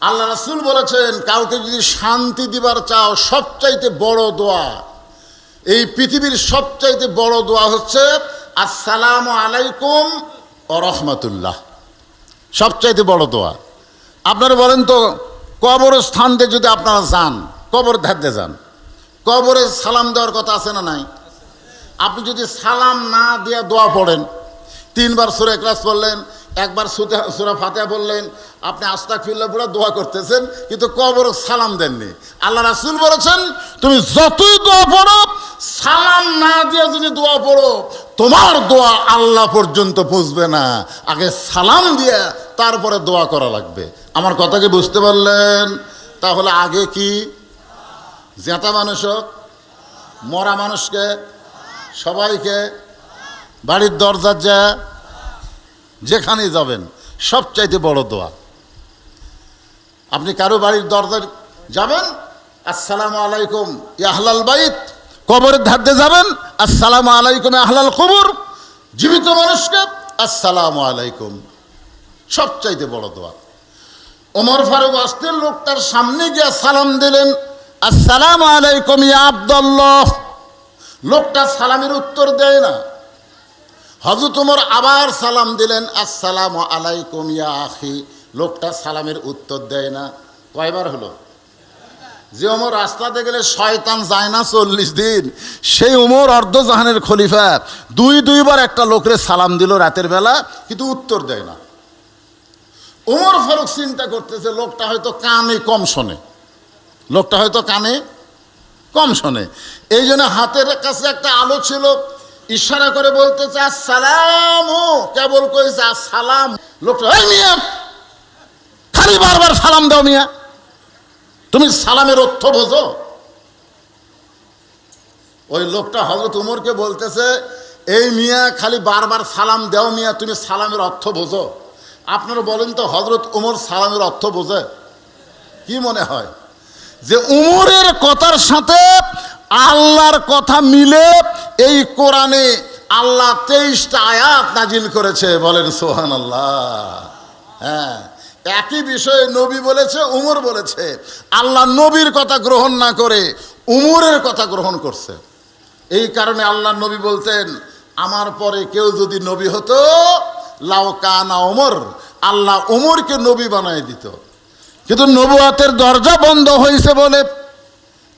আল্লাহ রাসূল বলেছেন, কাউকে যদি শান্তি দিবার চাও, সবচাইতে বড় দোয়া, এই পৃথিবীর সবচাইতে বড় দোয়া হচ্ছে আসসালামু আলাইকুম ওয়া রাহমাতুল্লাহ। সবচাইতে বড় দোয়া। আপনারা বলেন তো, কবরস্থানে যদি আপনারা যান, কবর ধারতে যান, কবরে সালাম দেওয়ার কথা আছে না নাই? আপনি যদি সালাম না দিয়ে দোয়া পড়েন, 3 বার সূরা ইখলাস পড়লেন, 1 বার সূরা ফাতিহা বললেন, আপনি আস্তাগফিরুল্লাহ বলে দোয়া করতেছেন, কিন্তু কবর সালাম দেননি। আল্লাহ রাসূল বলেছেন, তুমি যতই দোয়া পড়ো, সালাম না দিয়ে যদি দোয়া পড়ো, তোমার দোয়া আল্লাহ পর্যন্ত পৌঁছবে না। আগে সালাম দিয়ে তারপরে দোয়া করা লাগবে। আমার কথা কি বুঝতে পারলেন? তাহলে আগে কি? জেতা মানুষ হোক, মরা মানুষকে, সবাইকে, বাড়ির দরজার যা যেখানেই যাবেন, সবচাইতে বড় দোয়া। আপনি কারো বাড়ির দরজায় যাবেন, আসসালামু আলাইকুম ইয়া আহলাল বাইত। কবরের ধারে যাবেন, আসসালামু আলাইকুম ইয়া আহলাল কবর। জীবিত মানুষকে আসসালামু আলাইকুম, সবচাইতে বড় দোয়া। ওমর ফারুক আসতে লোকটার সামনে গিয়ে সালাম দিলেন, আসসালামু আলাইকুম ইয়া আব্দুল্লাহ। লোকটা সালামের উত্তর দেয় না। হযরত ওমর আবার সালাম দিলেন, আসসালামু আলাইকুম ইয়া আখি। লোকটা সালামের উত্তর দেয় না। কয়বার হলো? যে ওমর রাস্তাতে গেলে শয়তান যায় না 40 দিন, সেই ওমর অর্ধজাহানের খলিফা 2বার একটা লোকরে সালাম দিল রাতের বেলা, কিন্তু উত্তর দেয় না। ওমর ফারুক চিন্তা করতেছে, লোকটা হয়তো কানে কম শোনে, লোকটা হয়তো কানে কম শোনে। এই জন্য হাতের কাছে একটা আলো ছিল, ইশারা করে বলতেছে আসসালামু, কেবল কইছে আসসালাম। লোকটা, এই মিয়া, খালি বারবার সালাম দাও মিয়া, তুমি সালামের অর্থ বোঝো? ওই লোকটা হযরত ওমরকে বলতেছে, এই মিয়া, খালি বারবার সালাম দাও মিয়া, তুমি সালামের অর্থ বোঝো? আপনারা বলেন তো, হযরত ওমর সালামের অর্থ বোঝে? কি মনে হয় যে ওমরের কথার সাথে আল্লাহর কথা মিলে এই কোরআনে আল্লাহ 23টা আয়াত নাজিল করেছে? বলেন সুবহানাল্লাহ। হ্যাঁ, একই বিষয়ে নবী বলেছে, উমর বলেছে। আল্লাহ নবীর কথা গ্রহণ না করে উমরের কথা গ্রহণ করছে। এই কারণে আল্লাহ নবী বলতেন, আমার পরে কেউ যদি নবী হতো, লাউ কানা ওমর, আল্লাহ ওমরকে নবী বানায় দিত। কিন্তু নবুয়াতের দরজা বন্ধ হয়েছে বলে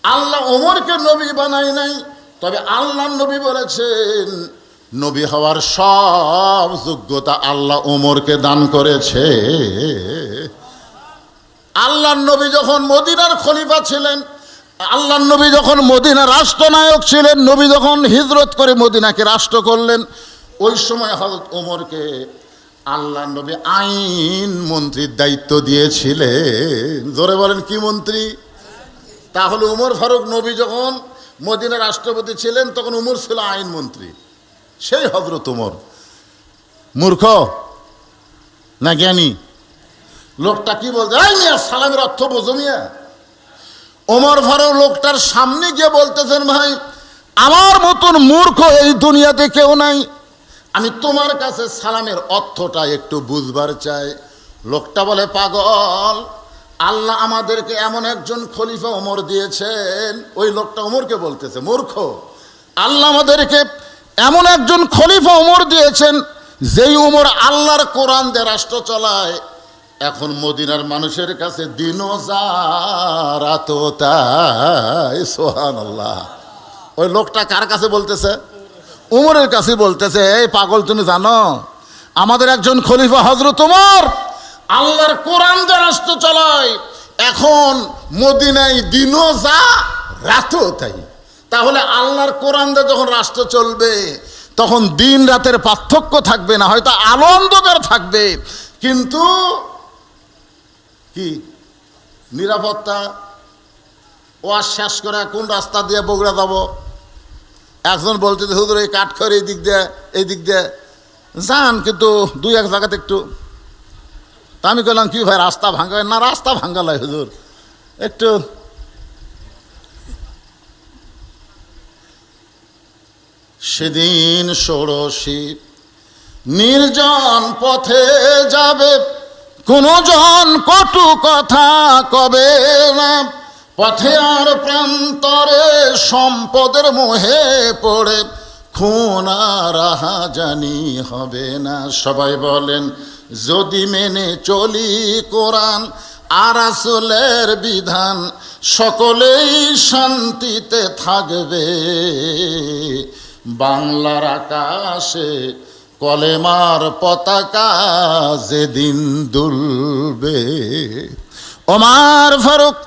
আল্লাহ ওমরকে নবী বানায় নাই। তবে আল্লাহ নবী বলেছেন, নবী হওয়ার সব যোগ্যতা আল্লাহ ওমরকে দান করেছে। আল্লাহ নবী যখন মদিনার খলিফা ছিলেন, আল্লাহ নবী যখন মদিনার রাষ্ট্রনায়ক ছিলেন, নবী যখন হিজরত করে মদিনাকে রাষ্ট্র করলেন, ওই সময় হযরত ওমরকে আল্লাহ নবী আইন মন্ত্রীর দায়িত্ব দিয়েছিলেন। জোরে বলেন, কি মন্ত্রী? তাহলে উমর ফারুক নবী যখন মদিনার রাষ্ট্রপতি ছিলেন, তখন উমর ছিল আইন মন্ত্রী। সেই হযরত ওমর মূর্খ না জ্ঞানী? লোকটা কি বলছে, এই মিয়া, সালামের অর্থ বোঝো মিয়া? ওমর ফারুক লোকটার সামনে গিয়ে বলতেছেন, ভাই, আমার মতন মূর্খ এই দুনিয়াতে কেউ নাই, আমি তোমার কাছে সালামের অর্থটা একটু বুঝবার চাই। লোকটা বলে, পাগল, আল্লাহ আমাদেরকে এমন একজন খলিফা ওমর দিয়েছেন। ওই লোকটা ওমরকে বলতেছে, মূর্খ, আল্লাহ আমাদেরকে এমন একজন খলিফা ওমর দিয়েছেন, যেই ওমর আল্লাহর কোরআন দিয়ে রাষ্ট্র চালায়। এখন মদিনার মানুষের কাছে দিনও যা রাতও তাই। সুবহানাল্লাহ। ওই লোকটা কার কাছে বলতেছে? উমরের কাছে বলতেছে, এই পাগল, তুমি জানো আমাদের একজন খলিফা হযরত ওমর আল্লাহর কোরআন দিয়ে রাষ্ট্র চালায়। এখন মদিনায় দিনও যা রাতও তাই। তাহলে আল্লাহর কোরআন দিয়ে যখন রাষ্ট্র চলবে, তখন দিন রাতের পার্থক্য থাকবে না, হয়তো আলো অন্ধকার থাকবে, কিন্তু কি নিরাপত্তা। ওয়াজ শেষ করে কোন রাস্তা দিয়ে বগুড়া যাব? একজন বলতে, হুজুর এই কাঠখড় এই দিক দিয়ে যান, কিন্তু 2-1 জায়গাতে একটু। তা আমি বললাম, কি ভাই, রাস্তা ভাঙ্গা? না, রাস্তা ভাঙ্গা নয় হুজুর, একটু। সেদিন ষোড়শী নির্জন পথে যাবে, কোনো জন কটু কথা কবে না, পথে আর প্রান্তরে সম্পদের মোহে পড়ে খুন আর রাহাজানি হবে না। সবাই বলেন, যদি মেনে চলি কোরআন আর রাসূলের বিধান, সকলেই শান্তিতে থাকবে। বাংলার আকাশে কলেমার পতাকা যেদিন দুলবে। ওমর ফারুক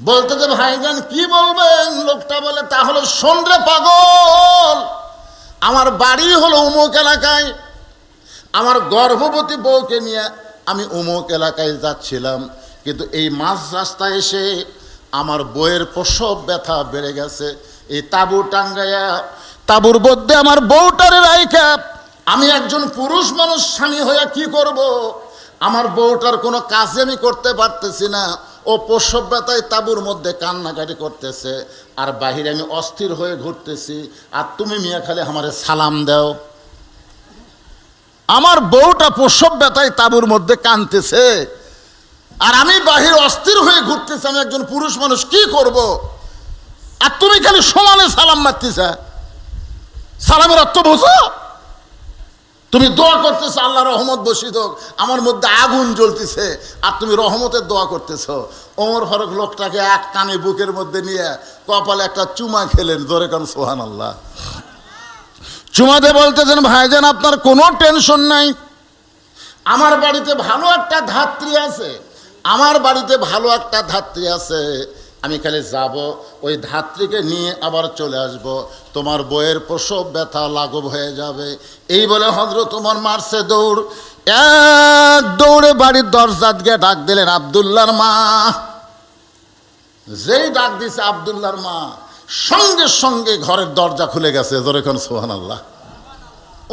বলতে যে, ভাইজান কি বলবেন? লোকটা বলে, তাহলে শোন রে পাগল, আমার বাড়ি হলো অমুক এলাকায়, আমার গর্ভবতী বউকে নিয়ে আমি অমুক এলাকায় যাচ্ছিলাম, কিন্তু এই মাঝ রাস্তায় এসে আমার বউয়ের প্রসব ব্যথা বেড়ে গেছে। এই তাঁবু টাঙ্গাইয়া তাঁবুর মধ্যে আমার বউটারে রাইখা আমি একজন পুরুষ মানুষ স্বামী হয়ে কি করব? আমার বউটার কোনো কাজ আমি করতে পারতেছি না। ও প্রসব ব্যথায় তাঁবুর মধ্যে কান্নাকাটি করতেছে, আর বাহিরে আমি অস্থির হয়ে ঘুরতেছি, আর তুমি মিয়া খালি আমারে সালাম দাও। আমার বউটা প্রসব ব্যথায় তাঁবুর মধ্যে কাঁদতেছে, আর আমি বাহির অস্থির হয়ে ঘুরতেছি, আমি একজন পুরুষ মানুষ কি করব? আর তুমি খালি সমানে সালাম মারতেছ। সালামের অর্থ বোঝো? তুমি দোয়া করতেছো আল্লাহ রহমত বসিত হোক, আমার মধ্যে আগুন জ্বলতেছে, আর তুমি রহমতের দোয়া করতেছো। ওমর ফারুক লোকটাকে এক টানে বুকের মধ্যে নিয়ে কপালে একটা চুমা খেলেন। জোরে কান সুবহানাল্লাহ। চুমাতে বলতেছেন, ভাইজান আপনার কোনো টেনশন নাই, আমার বাড়িতে ভালো একটা ধাত্রী আছে, আমার বাড়িতে ভালো একটা ধাত্রী আছে, আমি খালি যাব, ওই ধাত্রীকে নিয়ে আবার চলে আসব, তোমার বইয়ের প্রসব ব্যথা লাঘব হয়ে যাবে। এই বলে হযরত ওমর মারছে দৌড়, এক দৌড়ে বাড়ির দরজা দিয়ে ডাক দিলেন, আব্দুল্লাহর মা। যেই ডাক দিছে আব্দুল্লাহর মা, সঙ্গে সঙ্গে ঘরের দরজা খুলে গেছে। জোরে কোন সুবহানাল্লাহ।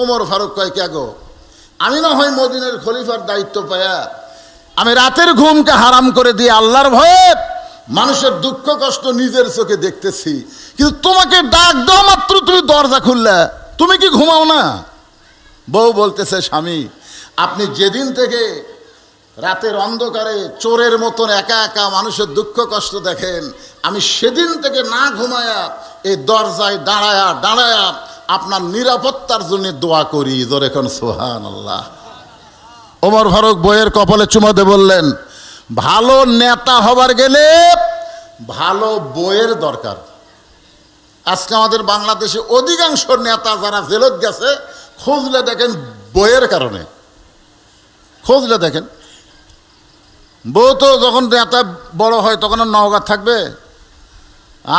ওমর ফারুক কয়, কে গো? আমি না হয় মদিনার খলিফার দায়িত্ব পায়া আমি রাতের ঘুমকে হারাম করে দিয়ে আল্লাহর ভয়ে মানুষের দুঃখ কষ্ট নিজের চোখে দেখতেছি, কিন্তু তোমাকে ডাক দেওয়া মাত্র তুমি দরজা খুললে, তুমি কি ঘুমাও না? বউ বলতেছে, স্বামী আপনি যেদিন থেকে রাতের অন্ধকারে চোরের মতন একা একা মানুষের দুঃখ কষ্ট দেখেন, আমি সেদিন থেকে না ঘুমায়া এই দরজায় দাঁড়ায়া দাঁড়ায়া আপনার নিরাপত্তার জন্য দোয়া করি। জোরে কোন সুবহানাল্লাহ। ওমর ফারুক বইয়ের কপালে চুমা দিয়ে বললেন, ভালো নেতা হবার গেলে ভালো বইয়ের দরকার। আজকে আমাদের বাংলাদেশে অধিকাংশ নেতা যারা জেলত গেছে, খুঁজলে দেখেন বইয়ের কারণে। খুঁজলে দেখেন, বউ তো যখন নেতা বড় হয় তখন আর নওগাঁ থাকবে,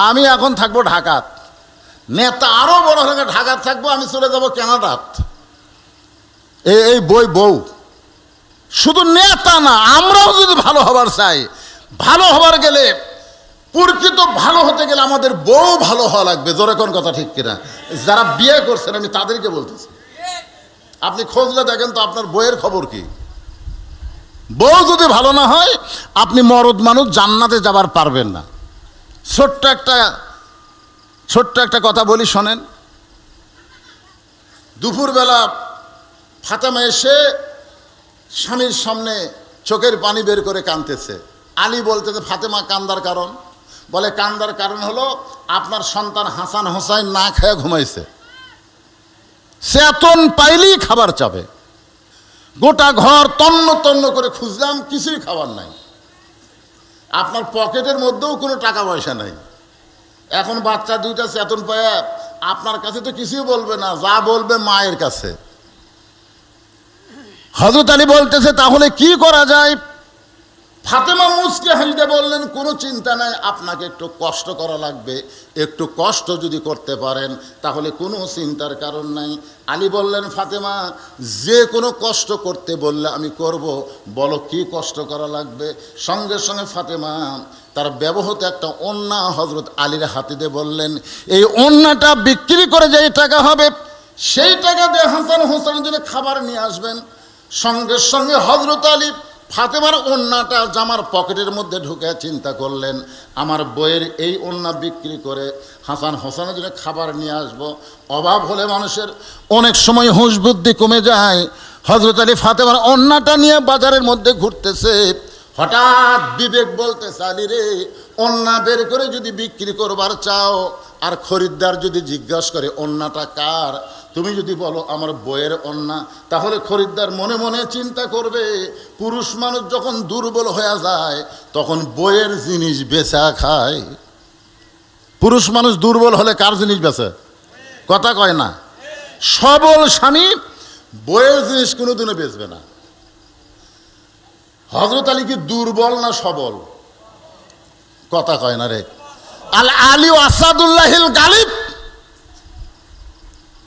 আমি এখন থাকবো ঢাকাত, নেতা আরো বড় হলে ঢাকাত থাকবো, আমি চলে যাব কানাডাত। এই বই বউ। শুধু নেতা না, আমরাও যদি ভালো হবার চাই, ভালো হবার গেলে প্রকৃত ভালো হতে গেলে আমাদের বউ ভালো হওয়া লাগবে। জোরে কোন কথা ঠিক কিনা? যারা বিয়ে করছেন আমি তাদেরকে বলতেছি, আপনি খোঁজলে দেখেন তো আপনার বইয়ের খবর কি। বউ যদি ভালো না হয়, আপনি মরদ মানুষ জান্নাতে যাবার পারবেন না। ছোট্ট একটা কথা বলি, শোনেন। দুপুরবেলা ফাতেমা এসে স্বামীর সামনে চোখের পানি বের করে কাঁদতেছে। আলী বলতেছে, ফাতেমা কান্দার কারণ? বলে, কান্দার কারণ হলো আপনার সন্তান হাসান হোসাইন না খেয়ে ঘুমাইছে, চেতন পাইলেই খাবার চাবে। গোটা ঘর তন্ন তন্ন করে খুঁজলাম, কিছুই খাবার নাই, আপনার পকেটের মধ্যেও কোনো টাকা পয়সা নাই। এখন বাচ্চা দুইটা চেতন পায়, আপনার কাছে তো কিছুই বলবে না, যা বলবে মায়ের কাছে। হযরত আলী বলতেছে, তাহলে কি করা যায়? ফাতেমা মুচকে হাসতে বললেন, কোনো চিন্তা নাই, আপনাকে একটু কষ্ট করা লাগবে, একটু কষ্ট যদি করতে পারেন তাহলে কোনো চিন্তার কারণ নাই। আলী বললেন, ফাতেমা যে কোনো কষ্ট করতে বললে আমি করব, বলো কি কষ্ট করা লাগবে। সঙ্গে সঙ্গে ফাতেমা তার ব্যবহৃত একটা ওন্না হযরত আলীর হাতে দিয়ে বললেন, এই ওন্নাটা বিক্রি করে যেই টাকা হবে সেই টাকা দিয়ে হাসান হোসেনের জন্য খাবার নিয়ে আসবেন। সঙ্গে সঙ্গে হযরত আলী ফাতেমার ওন্নাটা জামার পকেটের মধ্যে ঢুকে চিন্তা করলেন, আমার বইয়ের এই ওন্না বিক্রি করে হাসান হোসেনের জন্য খাবার নিয়ে আসব। অভাব হলে মানুষের অনেক সময় হুঁশ বুদ্ধি কমে যায়। হযরত আলী ফাতেমার ওন্নাটা নিয়ে বাজারের মধ্যে ঘুরতেছে। হঠাৎ বিবেক বলতেছে, আলী রে, ওন্না বের করে যদি বিক্রি করবার চাও, আর খরিদ্দার যদি জিজ্ঞাসা করে ওন্নাটা কার, তুমি যদি বলো আমার বইয়ের ওন্না, তাহলে খরিদ্দার মনে মনে চিন্তা করবে পুরুষ মানুষ যখন দুর্বল হয়ে যায় তখন বইয়ের জিনিস বেচা খায়। পুরুষ মানুষ দুর্বল হলে কার জিনিস বেচে? কথা কয় না। সবল স্বামী বইয়ের জিনিস কোনোদিনও বেচবে না। হযরত আলী কি দুর্বল না সবল? কথা কয় না রে। আল আলী আসাদুল্লাহিল গালিব,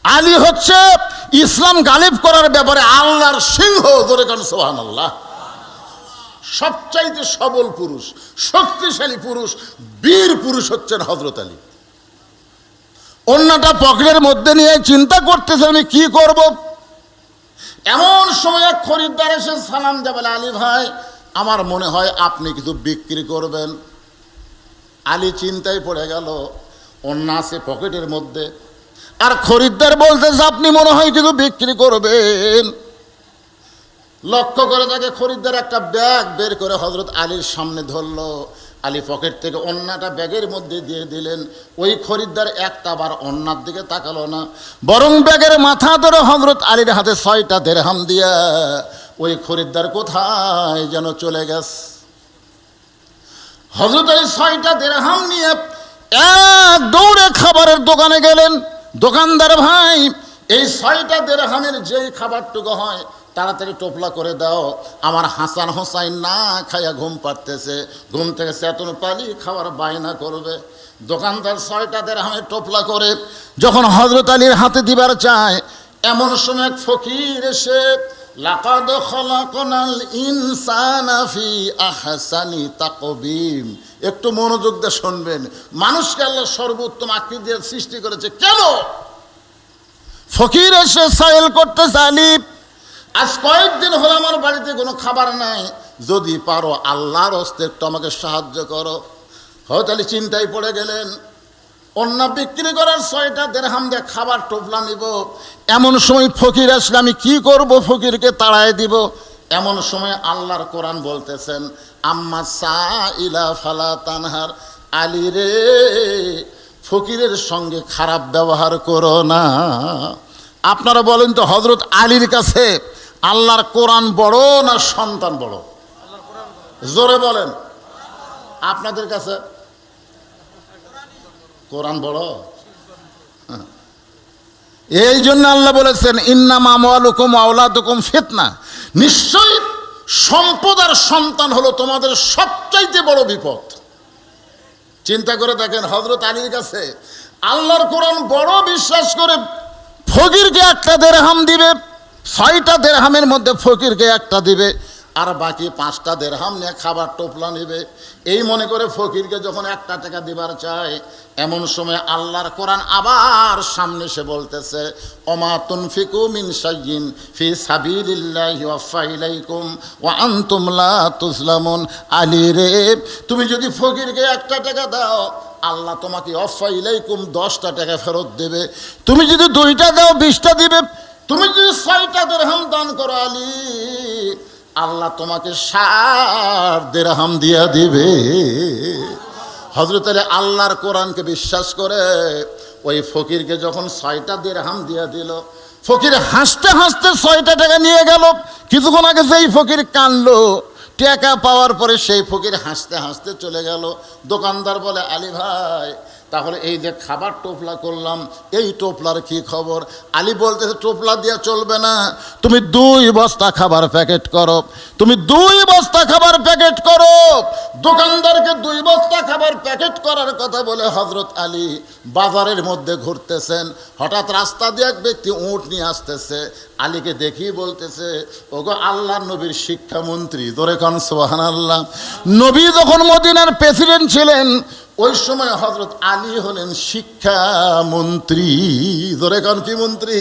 আলী হচ্ছে ইসলাম গালিব করার ব্যাপারে আল্লাহর সিংহ। ধরে কারণ সুবহানাল্লাহ। সবচাইতে সবল পুরুষ, শক্তিশালী পুরুষ, বীর পুরুষ হচ্ছেন হযরত আলী। অন্যটা পকেটের মধ্যে নিয়ে চিন্তা করতেছে আমি কি করব। এমন সময় এক খরিদ্দার এসে সালাম দেয়, বলে আলী ভাই, আমার মনে হয় আপনি কিছু বিক্রি করবেন। আলী চিন্তায় পড়ে গেল, অন্য আছে পকেটের মধ্যে, আর খরিদ্দার বলতেছে আপনি মনে হয় কিছু বিক্রি করবেন। লক্ষ্য করে তাকে খরিদ্দার একটা ব্যাগ বের করে হযরত আলীর সামনে ধরলো। আলী পকেট থেকে অন্যটা ব্যাগের মধ্যে দিয়ে দিলেন। ওই খরিদ্দার একটা বার অন্যার দিকে তাকালো না, বরং ব্যাগের মাথা ধরে হযরত আলীর হাতে 6টা দিরহাম দিয়া ওই খরিদ্দার কোথায় যেন চলে গেছে। হযরত আলী 6টা দিরহাম নিয়ে এক দৌড়ে খাবারের দোকানে গেলেন। দোকানদার ভাই, এই 6টা দিরহামের যেই খাবারটুকু হয় তাড়াতাড়ি টোপলা করে দাও, আমার হাসান হোসাইন না খাইয়া ঘুম পাড়তেছে, ঘুম থেকে চেতন পালি খাবার বায়না করবে। দোকানদার 6টা দিরহামের টোপলা করে যখন হযরত আলীর হাতে দিবার চায়, এমন সময় এক ফকির এসে লাকাদ খলাকনাল ইনসানা ফি আহসানি তাকবীম, একটু মনোযোগ দিয়ে শুনবেন, মানুষকে আল্লাহ সর্বোত্তম আকৃতি দিয়ে সৃষ্টি করেছে কেন? ফকির এসে সাইল করতেছে, আলী আজ কয়েকদিন হলো আমার বাড়িতে কোনো খাবার নাই, যদি পারো আল্লাহর হস্তে একটু আমাকে সাহায্য করো। হযরত আলী চিন্তায় পড়ে গেলেন, অন্য বিক্রি করার 6টা দিরহাম দিয়ে খাবার টোপলা নিব, এমন সময় ফকির আসলে আমি কি করব? ফকিরকে তাড়ায় দিব। এমন সময় আল্লাহর কোরআন বলতেছেন, আম্মা সাইলা ফালা তানহার, আলী রে, ফকিরের সঙ্গে খারাপ ব্যবহার করো না। আপনারা বলেন তো, হযরত আলীর কাছে আল্লাহর কোরআন বড় না সন্তান বড়? জোরে বলেন। আপনাদের কাছে কোরআন বড়? এই জন্য আল্লাহ বলেছেন, ইন্নামা আমওয়ালুকুম ওয়া আওলাদুকুম ফিতনা, নিশ্চয়ই সম্পদ আর সন্তান হলো তোমাদের সবচাইতে বড় বিপদ। চিন্তা করে দেখেন, হযরত আলীর কাছে আল্লাহর কোরআন বড় বিশ্বাস করে ফকিরকে একটা দিরহাম দিবে, 6টা দিরহামের মধ্যে ফকিরকে একটা দিবে, আর বাকি 5টা দিরহাম নিয়ে খাবার টোপলা নেবে। এই মনে করে ফকিরকে যখন 1 টাকা দিবার চায়, এমন সময় আল্লাহর কোরআন আবার সামনে এসে বলতেছে, ওমা তুনফিকু মিন শাইইন ফি সাবিলিল্লাহি ওয়াফা ইলাইকুম ওয়া আনতুম লা তুজলামুন। আলী রে, তুমি যদি ফকিরকে 1 টাকা দাও, আল্লাহ তোমাকে ওয়াফা ইলাইকুম 10টা টাকা ফেরত দেবে। তুমি যদি 2টা দাও 20টা দিবে। তুমি যদি 6টা দিরহাম দান করো আলী, আল্লাহ তোমাকে 60 দিরহাম দিয়া দিবে। হযরত আলী আল্লাহর কোরআনকে বিশ্বাস করে ওই ফকিরকে যখন 6টা দিরহাম দিয়া দিল, ফকির হাসতে হাসতে 6টা টাকা নিয়ে গেল। কিছুক্ষণ আগে সেই ফকির কানলো, টাকা পাওয়ার পরে সেই ফকির হাসতে হাসতে চলে গেল। দোকানদার বলে, আলী ভাই, তাহলে এই যে খাবার টোপলা করলাম, এই টোপলার কি খবর? আলী বলতেছে, টোপলা দিয়া চলবে না, তুমি 2 বস্তা খাবার প্যাকেট করো, তুমি 2 বস্তা খাবার প্যাকেট করো। দোকানদারকে 2 বস্তা খাবার প্যাকেট করার কথা বলে হযরত আলী বাজারের মধ্যে ঘুরতেছেন। হঠাৎ রাস্তা দিয়ে এক ব্যক্তি উট নিয়ে আসতেছে। আলীকে দেখেই বলতেছে, ওগো আল্লাহর নবীর শিক্ষামন্ত্রী। জোরে কান সুবহানাল্লাহ। নবী যখন মদিনার প্রেসিডেন্ট ছিলেন, ওই সময় হযরত আলী হলেন শিক্ষামন্ত্রী। জোরে কান কি মন্ত্রী?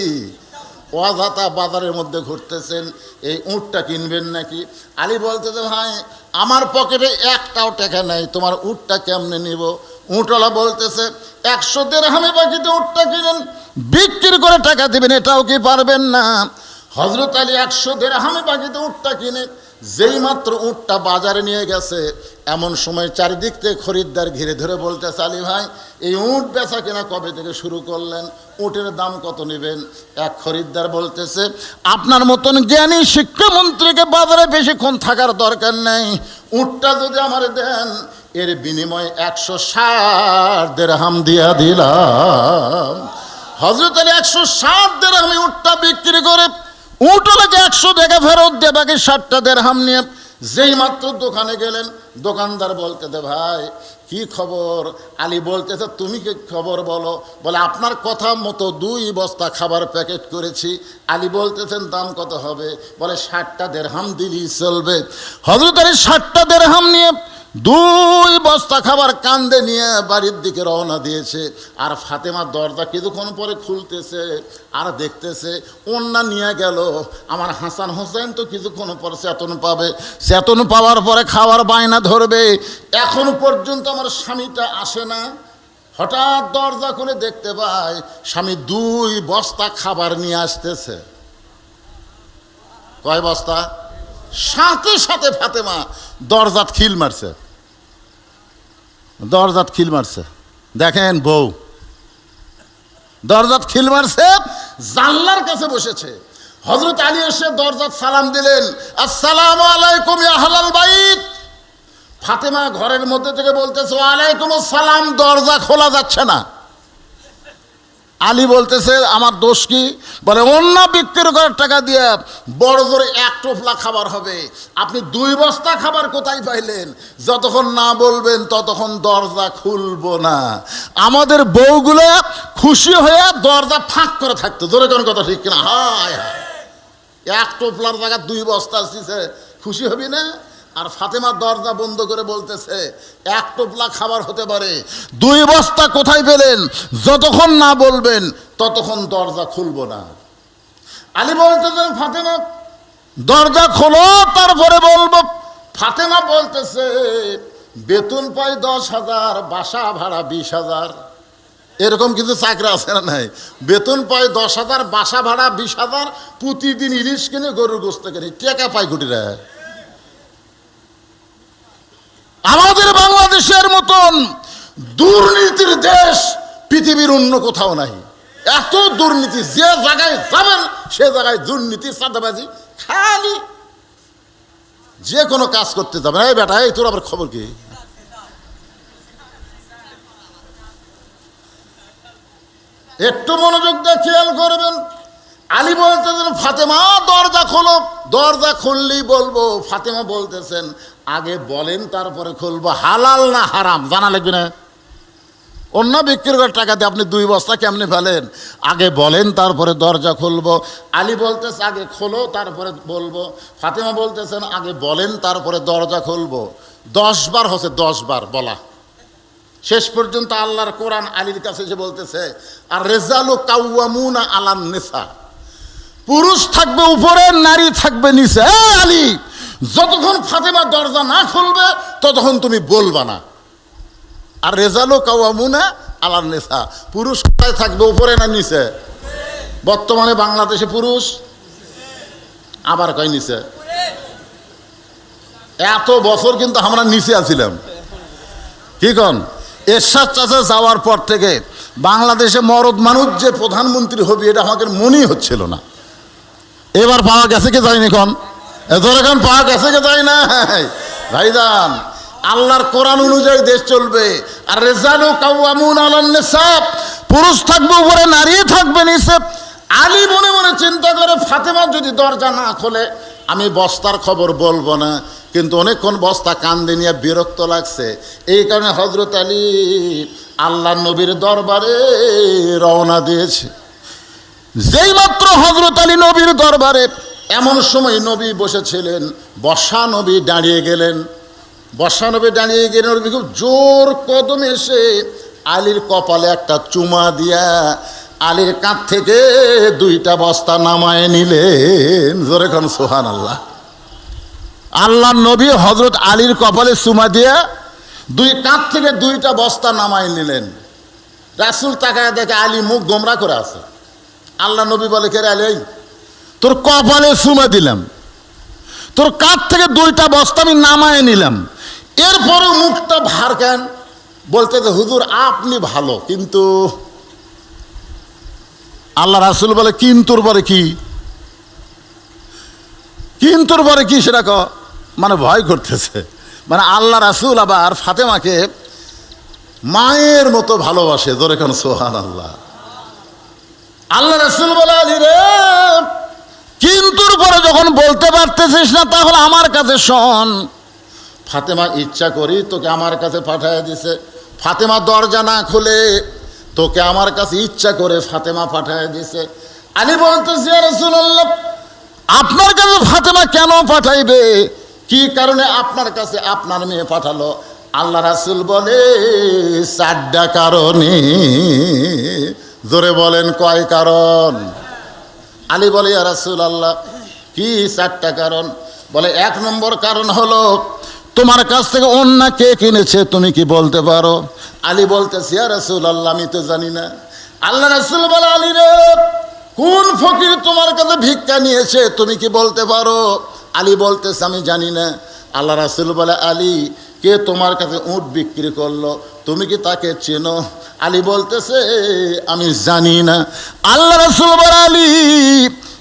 ওয়াজাতা বাজারের মধ্যে ঘুরতেছেন, এই উটটা কিনবেন নাকি? আলী বলতেছে, ভাই আমার পকেটে 1টাও টাকা নাই, তোমার উটটা কেমনে নিব? উটওয়ালা বলতেছে, 100 দিরহামে বাকিতে উটটা কিনেন, বিক্রি করে টাকা দিবেন, এটাও কি পারবেন না? হযরত আলী 100 দিরহামে বাকিতে উটটা কিনে যেই মাত্র উটটা বাজারে নিয়ে গেছে, এমন সময় চারিদিক থেকে খরিদ্দার ঘিরে ধরে বলতেছে, আলী ভাই এই উট বেচা কেনা কবে থেকে শুরু করলেন? উটের দাম কত নেবেন? এক খরিদ্দার বলতেছে, আপনার মতন জ্ঞানী শিক্ষামন্ত্রীকে বাজারে বেশিক্ষণ থাকার দরকার নেই, উটটা যদি আমার দেন এর বিনিময়ে 160 দিরহাম দিয়া দিলাম। হযরত আলী 160 দিরহামে উটটা বিক্রি করে উটটাকে 100 টাকা ফেরত দিয়ে বাকি 60টা দিরহাম নিয়ে যেই মাত্র দোকানে গেলেন, দোকানদার বলতেছে, ভাই কি খবর? আলী বলতেছে, তুমি কি খবর বলো? বলে, আপনার কথা মতো 2 বস্তা খাবার প্যাকেট করেছি। আলী বলতেছেন, দাম কত হবে? বলে, 60টা দিরহাম দিলেই চলবে। হযরত আলী 60টা দিরহাম নিয়ে 2 বস্তা খাবার কান্দে নিয়ে বাড়ির দিকে রওনা দিয়েছে। আর ফাতেমা দরজা কিছুক্ষণ পরে খুলতেছে আর দেখতেছে ওন্না নিয়ে গেল। আমার হাসান হোসেন তো কিছুক্ষণ পর চেতন পাবে, চেতন পাওয়ার পরে খাওয়ার বায়না ধরবে। এখন পর্যন্ত আমার স্বামীটা আসে না। হঠাৎ দরজা খুলে দেখতে পায় স্বামী 2 বস্তা খাবার নিয়ে আসতেছে। কয় বস্তা? সাথে সাথে ফাতেমা দরজাত খিল মারছে, দরজাত খিল মারছে। দেখেন বউ দরজাত খিল মারছে, জানলার কাছে বসেছে। হযরত আলী এসে দরজাত সালাম দিলেন, আসসালামু আলাইকুম ইয়া আহলাল বাইত। ফাতেমা ঘরের মধ্যে থেকে বলতেছে, ওয়ালাইকুম আসসালাম। দরজা খোলা যাচ্ছে না। আলী বলতেছে, আমার দোষ কি? বলে, অন্য বিক্রি করার টাকা দিয়ে বড় জোরে 1 টোপলা খাবার হবে, আপনি 2 বস্তা খাবার কোথায় পাইলেন? যতক্ষণ না বলবেন ততক্ষণ দরজা খুলবো না। আমাদের বউগুলো খুশি হয়ে দরজা ফাঁক করে থাকতো। জোরে কোন কথা ঠিক কিনা? হায় হায়, 1 টোপলার জায়গায় 2 বস্তা আসছে, খুশি হবি না? আর ফাতেমা দরজা বন্ধ করে বলতেছে, 1 টোপলা খাবার হতে পারে, 2 বস্তা কোথায় পেলেন? যতক্ষণ না বলবেন ততক্ষণ দরজা খুলবো না। আলী বলতেছেন, ফাতেমা দরজা খোলো তারপরে বলবো। ফাতেমা বলতেছে, বেতন পাই 10,000, বাসা ভাড়া 20,000। এরকম কিছু চাকরি আছে না? নাই। বেতন পাই 10,000, বাসা ভাড়া 20,000, প্রতিদিন ইলিশ কিনে গরুর গোস্ত কিনে টাকা পাই কোটিরা। আমাদের বাংলাদেশের মতন দুর্নীতির দেশ পৃথিবীর অন্য কোথাও নাই। এত দুর্নীতি, যে জায়গায় যাবেন সে জায়গায় দুর্নীতি, চাঁদাবাজি, খালি যে কোনো কাজ করতে যাবেন। এই বেটা, এই তোর আবার খবর কি? একটু মনোযোগ দিয়ে খেয়াল করবেন। আলী বলতেছেন, ফাতেমা দরজা খোলো। দরজা খুললেই বলবো। ফাতেমা বলতেছেন, আগে বলেন তারপরে খুলবো। হালাল না হারাম জানা লাগবে না? অন্য বিক্রি করার টাকা দিয়ে আপনি 2 বস্তা কেমনি ফেলেন? আগে বলেন তারপরে দরজা খুলবো। আলী বলতেছে, আগে খোলো তারপরে বলবো। ফাতেমা বলতেছেন, আগে বলেন তারপরে দরজা খুলবো। 10 বার হচ্ছে, 10 বার বলা। শেষ পর্যন্ত আল্লাহর কোরআন আলীর কাছে এসে বলতেছে, আর রেজালু কাওয়ামুনা আলান নিসা, পুরুষ থাকবে উপরে, নারী থাকবে নিচে। আলী, যতক্ষণ ফাতেমা দরজা না খুলবে ততক্ষণ তুমি বলবা না। আর রেজালু কাওয়ামুনা আলান নিসা, পুরুষ কোথায় থাকবে, উপরে না নিচে? বর্তমানে বাংলাদেশে পুরুষ আবার কয় নিচে। এত বছর কিন্তু আমরা নিচে আছিলাম। কি কন? এরশাদ চাচা যাওয়ার পর থেকে বাংলাদেশে মরদ মানুষ যে প্রধানমন্ত্রী হবে এটা আমাদের মনেই হচ্ছিল না। এবার পাওয়া গেছে কি যায়নি? কন এখন পাওয়া গেছে কি যায় না? ভাইজান, আল্লাহর কোরআন অনুযায়ী দেশ চলবে। আর রেজালু কাওয়ামুন আলান নিসা, পুরুষ থাকবে উপরে, নারী থাকবে নিচে। আলী মনে মনে চিন্তা করে, ফাতেমা যদি দরজা না খোলে আমি বস্তার খবর বলবো না। কিন্তু অনেকক্ষণ বস্তা কান্দে নিয়ে বিরক্ত লাগছে। এই কারণে হযরত আলী আল্লাহ নবীর দরবারে রওনা দিয়েছে। যেই মাত্র হযরত আলী নবীর দরবারে, এমন সময় নবী বসেছিলেন, বসা নবী দাঁড়িয়ে গেলেন। বসা নবী দাঁড়িয়ে গেলেন, নবী খুব জোর কদমে এসে আলীর কপালে একটা চুমা দিয়া আলীর কাঁধ থেকে 2টা বস্তা নামায় নিলেন। জোরে খান সুবহানাল্লাহ। আল্লাহ নবী হযরত আলীর কপালে চুমা দিয়া 2 কাঁধ থেকে 2টা বস্তা নামায় নিলেন। রাসূল তাকায় দেখে আলী মুখ গোমরা করে আছে। আল্লাহ নবী বলে, কে রে আলী? তোর কপালে চুমা দিলাম, তোর কাঁধ থেকে 2টা বস্তা আমি নামায় নিলাম, এরপরে মুখটা ভার কেন? বলতে যে হুজুর আপনি ভালো, কিন্তু আল্লাহ রাসূল বলে কিন্তুর পরে কি? কিন্তুর পরে কি সেটা মানে ভয় করতেছে। মানে আল্লাহ রাসূল আবার ফাতেমাকে মায়ের মতো ভালোবাসে। ধরে কেন সুবহানাল্লাহ। আল্লাহ রাসূল বলে আলী রে, কিন্তুর পরে যখন বলতে পারতেছিস না তাহলে আমার কাছে শোন। ফাতেমা ইচ্ছা করি তোকে আমার কাছে পাঠায় দিছে। ফাতেমা দরজা না খুলে তোকে আমার কাছে ইচ্ছা করে ফাতেমা পাঠায় দিছে। আলী বলতেছে ইয়া রাসূলুল্লাহ, আপনার কাছে ফাতেমা কেন পাঠাইবে? কি কারণে আপনার কাছে আপনার মেয়ে পাঠালো? আল্লাহ রাসূল বলে 4টা কারণে। জোরে বলেন কয় কারণ? আলী বলে ইয়া রাসূলুল্লাহ কি 4টা কারণ? বলে 1 নম্বর কারণ হলো তোমার কাছ থেকে অন্য কে কিনেছে তুমি কি বলতে পারো? আলী বলতেছে ইয়া রাসূলুল্লাহ আমি তো জানি না। আল্লাহ রাসূল বলে আলী রে, কোন ফকির তোমার কাছে ভিক্ষা নিয়েছে তুমি কি বলতে পারো? আলী বলতেছে আমি জানি না। আল্লাহ রাসূল বলে আলী, কে তোমার কাছে উট বিক্রি করলো তুমি কি তাকে চেনো? আলী বলতেছে আমি জানি না। আল্লাহ রাসূল বলে আলী,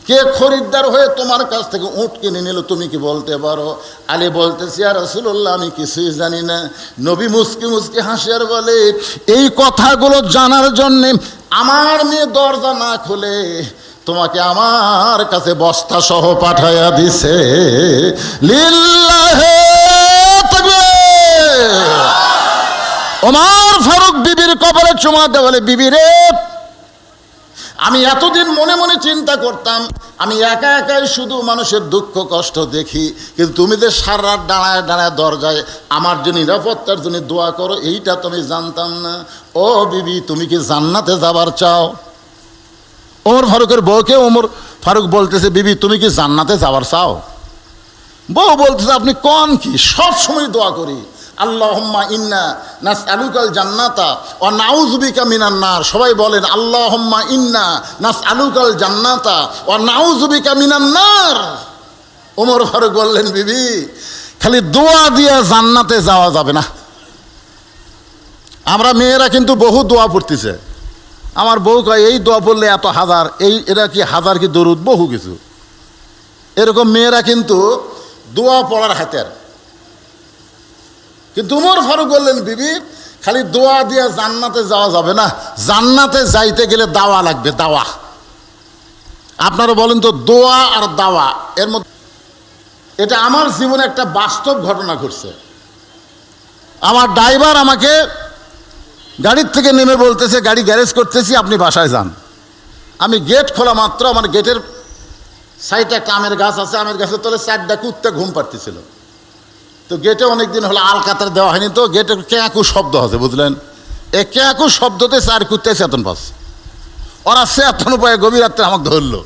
কে খরিদ্দার হয়ে তোমার কাছ থেকে উট কিনে নিল তুমি কি বলতে পারো? আলী বলতেছে ইয়া রাসূলুল্লাহ আমি কিছুই জানি না। নবী মুস্কি মুস্কি হাসি আর বলে এই কথাগুলো জানার জন্যে আমার মেয়ে দরজা না খুলে তোমাকে আমার কাছে বস্তা সহ পাঠাইয়া দিছে। লিল্লাহে তাকবীর। ওমর ফারুক বিবির কপালে চুমা দিয়ে বলে বিবি রে, আমি এতদিন মনে মনে চিন্তা করতাম আমি একা একাই শুধু মানুষের দুঃখ কষ্ট দেখি, কিন্তু তুমি যে সারা রাত দাঁড়ায় দাঁড়ায় দরজায় আমার জন্য নিরাপত্তার জন্য দোয়া করো এইটা তো আমি জানতাম না। ও বিবি তুমি কি জান্নাতে যাবার চাও? ওমর ফারুকের বউকে ওমর ফারুক বলতেছে বিবি তুমি কি জান্নাতে যাবার চাও? বউ বলতেছে আপনি কোন কি? সব সময় দোয়া করি আল্লাহুম্মা ইন্না নাসআলুকাল জান্নাতা ওয়া নাউযু বিকা মিনান নার। সবাই বলেন আল্লাহুম্মা ইন্না নাসআলুকাল জান্নাতা ওয়া নাউযু বিকা মিনান নার। ওমর ফারুক বললেন বিবি খালি দোয়া দিয়ে জান্নাতে যাওয়া যাবে না। আমরা মেয়েরা কিন্তু বহু দোয়া পড়তেছে। আমার বউ কয় এই দোয়া পড়লে এত হাজার, এটা কি হাজার কি দরুদ বহু কিছু। এরকম মেয়েরা কিন্তু দোয়া পড়ার হাতের। কিন্তু উমর ফারুক বললেন বিবি খালি দোয়া দিয়ে জান্নাতে যাওয়া যাবে না, জান্নাতে যাইতে গেলে দাওয়া লাগবে, দাওয়া। আপনারা বলেন তো দোয়া আর দাওয়া এর মধ্যে? এটা আমার জীবনে একটা বাস্তব ঘটনা ঘটছে। আমার ড্রাইভার আমাকে গাড়ির থেকে নেমে বলতেছে গাড়ি গ্যারেজ করতেছি আপনি বাসায় যান। আমি গেট খোলা মাত্র আমার গেটের সাইডে একটা আমের গাছ আছে, আমের গাছের তলে 4টা কুত্তা ঘুম পাড়তেছিল। তো গেটে অনেকদিন হলো আলকাতার দেওয়া হয়নি, তো গেটে ক্যাঁকু শব্দ আছে বুঝলেন। এ ক্যাঁকু শব্দতে 4 কুত্তায় চেতন পাচ্ছে। ওরা চেতন উপায়ে গভীর রাত্রে আমাকে ধরলো,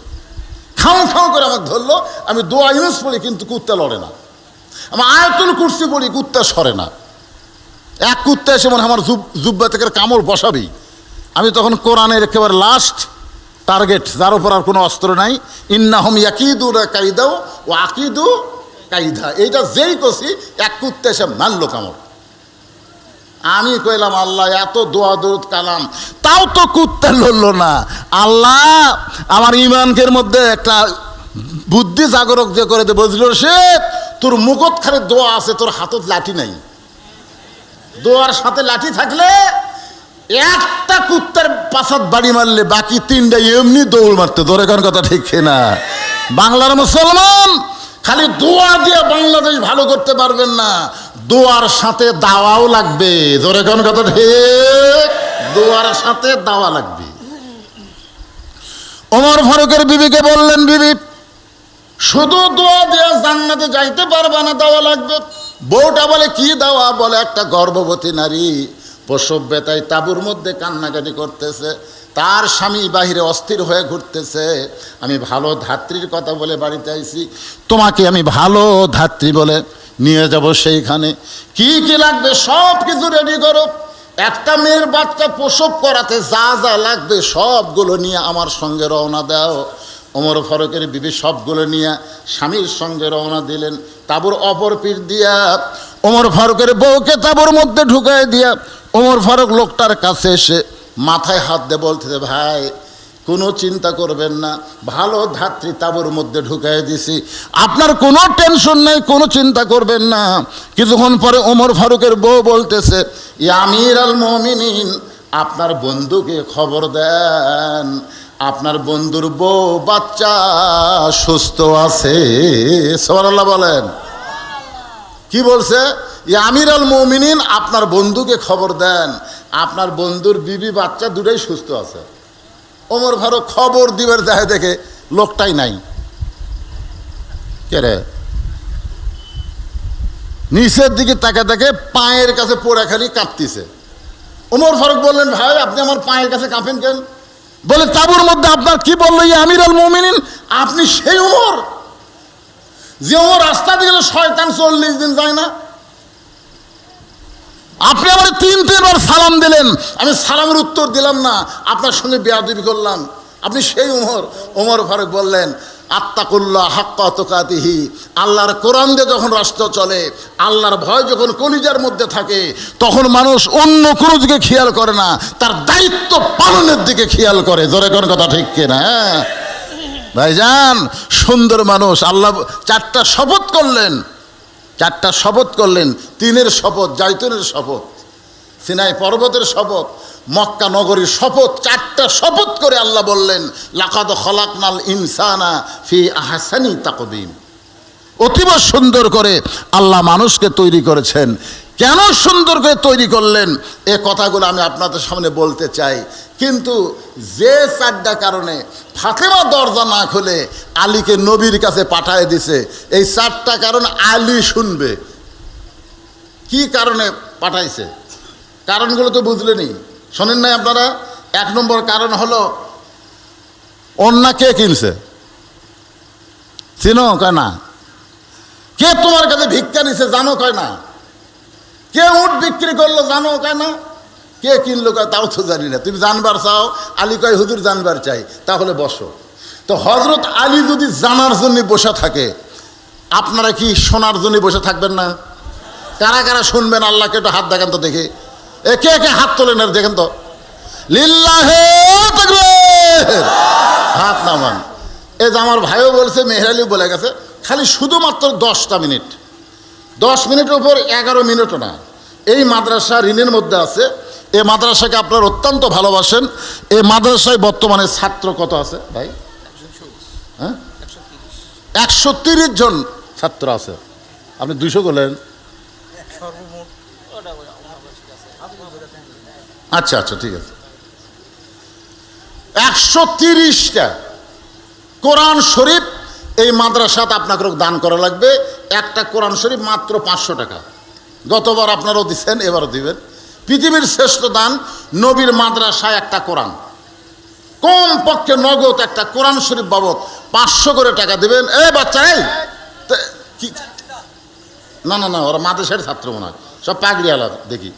খাও খাও করে আমাকে ধরলো। আমি দোয়া ইউজ পড়ি কিন্তু কুত্তা লড়ে না। আমার আয়াতুল কুরসি পড়ি কুত্তা সরে না। এক কুত্তা এসে মনে আমার জুব্বা থেকে কামড় বসাবেই। আমি তখন কোরআনের একেবারে লাস্ট টার্গেট, যার উপর আর কোনো অস্ত্র নাই। ইন্নাহুম ইয়াকিদুনা কাইদাও ওয়া আকিদু কাইদা, এইটা যেই কষি এক কুত্তা এসে মারলো কামড়। আমি কইলাম আল্লাহ এত দোয়া দরুদ কালাম তাও তো কুত্তা লড়লো না। আল্লাহ আমার ইমানকের মধ্যে একটা বুদ্ধি জাগরক যে করে দে, বুঝলো সে তোর মুখত খালি দোয়া আছে, তোর হাতত লাঠি নাই। দোয়ার সাথে লাঠি থাকলে একটা কুত্তার পাছাত বাড়ি মারলে বাকি 3টা এমনি দৌড় মারতে। ধরে কোন কথা ঠিক না? বাংলার মুসলমান খালি দোয়া দিয়ে বাংলাদেশ ভালো করতে পারবেন না, দোয়ার সাথে দাওয়াও লাগবে। ধরে কোন কথা ঠিক? দোয়ার সাথে দাওয়া লাগবে। ওমর ফারুকের বিবিকে বললেন বিবি শুধু দোয়া দিয়ে জান্নাতে যাইতে পারবে না, দাওয়া লাগবে। বউটা বলে কি দাওয়া? বলে একটা গর্ভবতী নারী প্রসব ব্যথায় তাঁবুর মধ্যে কান্নাকাটি করতেছে, তার স্বামী বাহিরে অস্থির হয়ে ঘুরতেছে। আমি ভালো ধাত্রীর কথা বলে বাড়িতে আইছি, তোমাকে আমি ভালো ধাত্রী বলে নিয়ে যাব সেইখানে। কি কি লাগবে সব কিছু রেডি করো। একটা মেয়ের বাচ্চা প্রসব করাতে যা যা লাগবে সবগুলো নিয়ে আমার সঙ্গে রওনা দাও। ওমর ফারুকের বিবি সবগুলো নিয়ে স্বামীর সঙ্গে রওনা দিলেন। তাঁবুর অপর পিঠ দিয়া ওমর ফারুকের বউকে তাঁবুর মধ্যে ঢুকাই দিয়া ওমর ফারুক লোকটার কাছে এসে মাথায় হাত দিয়ে বলতেছে, ভাই কোনো চিন্তা করবেন না, ভালো ধাত্রী তাঁবুর মধ্যে ঢুকাই দিছি, আপনার কোনো টেনশন নেই, কোনো চিন্তা করবেন না। কিছুক্ষণ পরে ওমর ফারুকের বউ বলতেছে, ইয়া আমির আল মুমিনিন, আপনার বন্ধুকে খবর দেন, আপনার বন্ধুর বউ বাচ্চা সুস্থ আছে। সুবহানাল্লাহ বলেন। কি বলছে? ইয়া আমির আল মুমিনিন, আপনার বন্ধুকে খবর দেন, আপনার বন্ধুর বিবি বাচ্চা দুটোই সুস্থ আছে। ওমর ফারুক খবর দিবার যায় দেখে লোকটাই নাই। কে রে? নিচের দিকে তাকে তাকে পায়ের কাছে পোড়া খালি কাঁপতিছে। ওমর ফারুক বললেন, ভাই আপনি আমার পায়ের কাছে কাঁপেন কেন? বলে, তাঁবুর মধ্যে আপনার কি বললো ইয়া আমির আল মুমিনিন? আপনি সেই ওমর যে ওমর রাস্তা দিয়ে গেলে শয়তান 40 দিন যায় না? আপনি আমার 3-3 সালাম দিলেন, আমি সালামের উত্তর দিলাম না, আপনার সঙ্গে বেয়াদবি করলাম, আপনি সেই ওমর? ওমর ফারুক বললেন, আত্তাকুল্লাহ হাক্কা তুকাতিহি, আল্লাহর কোরআন দিয়ে যখন রাষ্ট্র চলে, আল্লাহর ভয় যখন কলিজার মধ্যে থাকে, তখন মানুষ অন্য কোনো দিকে খেয়াল করে না, তার দায়িত্ব পালনের দিকে খেয়াল করে। জোরে কোন কথা ঠিক কিনা? হ্যাঁ ভাইজান, সুন্দর মানুষ। আল্লাহ 4টা শপথ করলেন, 4টা শপথ করলেন। 3-এর শপথ, জাইতুনের শপথ, সিনাই পর্বতের শপথ, মক্কা নগরীর শপথ। 4টা শপথ করে আল্লাহ বললেন, লাকাদ খলাকনাল ইনসানা ফি আহসানি তাকবীম। অতীব সুন্দর করে আল্লাহ মানুষকে তৈরি করেছেন। কেন সুন্দর করে তৈরি করলেন এ কথাগুলো আমি আপনাদের সামনে বলতে চাই। কিন্তু যে 4টা কারণে ফাতেমা দরজা না খুলে আলীকে নবীর কাছে পাঠায় দিছে, এই 4টা কারণ আলী শুনবে। কি কারণে পাঠাইছে? কারণগুলো তো বুঝলেনি, শোনেন নাই আপনারা? 1 নম্বর কারণ হলো, অন্যা কে কিনছে? চিনো? কয় না। কে তোমার কাছে ভিক্ষা নিছে? জানো? কয় না। কে উট বিক্রি করলো? জানো? কয় না। কে কিনলো? কয় তাও তো জানি না। তুমি জানবার চাও? আলী কয় হুজুর জানবার চাই। তাহলে বসো। তো হযরত আলী যদি জানার জন্য বসে থাকে, আপনারা কি শোনার জন্য বসে থাকবেন না? কারা কারা শুনবেন? আল্লাহকে একটু হাত দেখেন তো দেখি। কে কে হাত তোলেন আর দেখেন তো। লিল্লাহে তাকবীর, হাত নামান। এই যে আমার ভাইও বলছে, মেহরালিও বলে গেছে, খালি শুধুমাত্র 10টা মিনিট, 10 মিনিটের উপর 11 মিনিটও না। এই মাদ্রাসা ঋণের মধ্যে আছে। এই মাদ্রাসাকে আপনারা অত্যন্ত ভালোবাসেন। এই মাদ্রাসায় বর্তমানে ছাত্র কত আছে ভাই? হ্যাঁ, 130 জন ছাত্র আছে। আপনি 200 বলেন? আচ্ছা আচ্ছা, ঠিক আছে। 130টা কোরআন শরীফ এই মাদ্রাসাতে আপনাকে দান করা লাগবে। একটা কোরআন শরীফ মাত্র 500 টাকা। গতবার আপনারাও দিচ্ছেন, এবারও দিবেন। পৃথিবীর শ্রেষ্ঠ দান, নবীর মাদ্রাসায় একটা কোরআন, কম পক্ষে নগদ একটা কোরআন শরীফ বাবদ 500 করে টাকা দিবেন। এই বাচ্চা, এই কি? না না না, ওরা মাদ্রাসার ছাত্র মনে হয়, সব পাগড়ি আলাদা। দেখি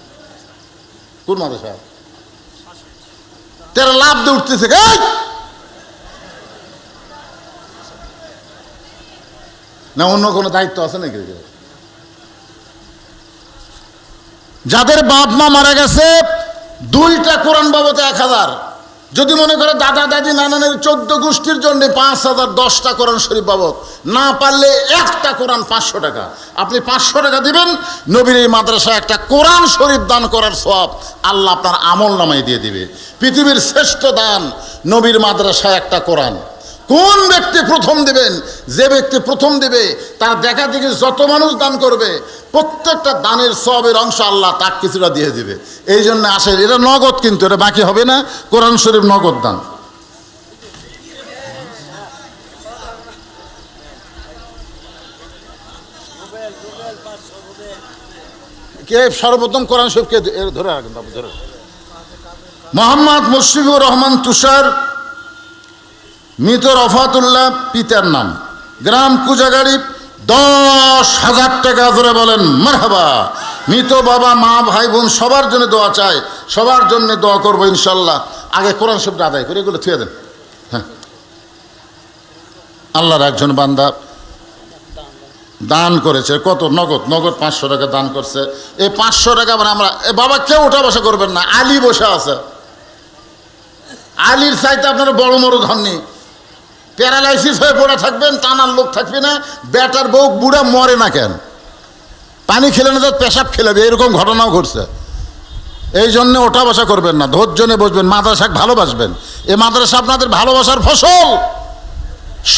কোন মাদ্রাসা? তেরা লাভ দিয়ে উঠতেছে। না অন্য কোনো দায়িত্ব আছে নাকি? যাদের বাপ মা মারা গেছে, 2টা কোরআন বাবদ 1000। যদি মনে করে দাদা দাদি নানানের 14 গোষ্ঠীর জন্য 5000, 10টা কোরআন শরীফ বাবদ। না পারলে একটা কোরআন 500 টাকা। আপনি 500 টাকা দিবেন, নবীর এই মাদ্রাসায় একটা কোরআন শরীফ দান করার সওয়াব আল্লাহ আপনার আমল নামায় দিয়ে দিবে। পৃথিবীর শ্রেষ্ঠ দান, নবীর মাদ্রাসায় একটা কোরআন। কোন ব্যক্তি প্রথম দেবেন? যে ব্যক্তি প্রথম দেবে, তার দেখা দেখি যত মানুষ দান করবে, প্রত্যেকটা দানের সওয়াবের অংশ আল্লাহ তাকে কিছুটা দিয়ে দিবে। এই জন্য আসেন, এটা নগদ, কিন্তু এটা বাকি হবে না। কোরআন শরীফ নগদ দান। কে সর্বপ্রথম কোরআন শরীফকে ধরে রাখেন? ধরে মোহাম্মদ মুশফিকুর রহমান তুষার, মৃত রফাতুল্লাহ, পিতার নাম, গ্রাম কুজাগাড়ি, 10,000 টাকা। ধরে বলেন মারহাবা। মৃত বাবা মা ভাই বোন সবার জন্য দোয়া চাই, সবার জন্য দোয়া করবো ইনশাল্লাহ। আগে কোরআন শরীফটা আদায় করে এগুলো থুয়ে দেন। হ্যাঁ, আল্লাহর একজন বান্দা দান করেছে, কত? নগদ 500 টাকা দান করছে। এই 500 টাকা মানে আমরা বাবা কেউ ওঠা বসা করবেন না, আলী বসে আছে। আলীর চাইতে আপনারা বড় বড় ধননি, প্যারালাইসিস হয়ে পড়ে থাকবেন, টানার লোক থাকবে না, বেটার বউ বুড়া মরে না কেন, পানি খেলে না তো পেশাব খেলাবে, এরকম ঘটনাও ঘটছে। এই জন্যে ওঠা বসা করবেন না, ধৈর্য নিয়ে বসবেন, মাদ্রাসা ভালোবাসবেন। এই মাদ্রাসা আপনাদের ভালোবাসার ফসল,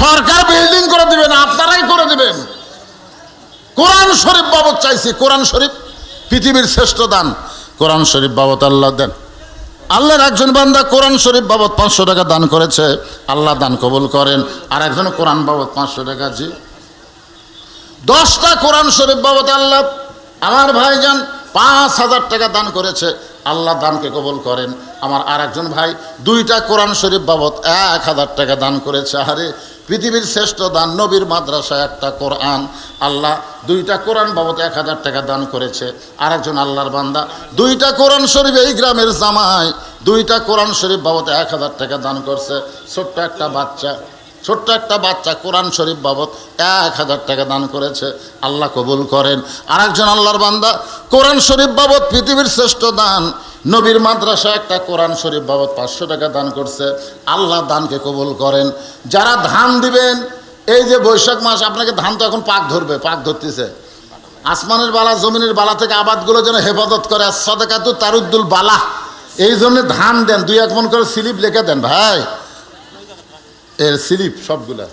সরকার বিল্ডিং করে দিবেন, আপনারাই করে দিবেন। কোরআন শরীফ বাবদ চাইছি, কোরআন শরীফ পৃথিবীর শ্রেষ্ঠ দান, কোরআন শরীফ বাবদ আল্লাহ দেন। আল্লাহর একজন বান্দা কোরআন শরীফ বাবদ 500 টাকা দান করেছে, আল্লাহ দান কবুল করেন। আর একজন কোরআন বাবদ 500 টাকা, জি 10টা কোরআন শরীফ বাবদ আল্লাহ, আমার ভাইজান 5000 টাকা দান করেছে, আল্লাহ দানকে কবুল করেন। আমার আর একজন ভাই 2টা কোরআন শরীফ বাবদ 1000 টাকা দান করেছে। আরে পৃথিবীর শ্রেষ্ঠ দান, নবীর মাদ্রাসায় একটা কোরআন, আল্লাহ 2টা কোরআন বাবদ 1000 টাকা দান করেছে। আর একজন আল্লাহর বান্দা 2টা কোরআন শরীফ, এই গ্রামের জামাই 2টা কোরআন শরীফ বাবদ 1000 টাকা দান করছে। ছোট্ট একটা বাচ্চা কোরআন শরীফ বাবদ 1000 টাকা দান করেছে, আল্লাহ কবুল করেন। আর একজন আল্লাহর বান্দা কোরআন শরীফ বাবদ পৃথিবীর শ্রেষ্ঠ দান, নবীর মাদ্রাসা একটা কোরআন শরীফ বাবদ 500 টাকা দান করছে, আল্লাহ দানকে কবুল করেন। যারা ধান দিবেন, এই যে বৈশাখ মাস, আপনাকে ধান তো এখন পাক ধরতেছে, আসমানের বালা জমিনের বালা থেকে আবাদগুলো যেন হেফাজত করে, সাদাকাতু তারুদ্দুল বালা, এই জন্য ধান দেন, 2-1 মণ করে স্লিপ লিখে দেন ভাই, এর স্লিপ সবগুলা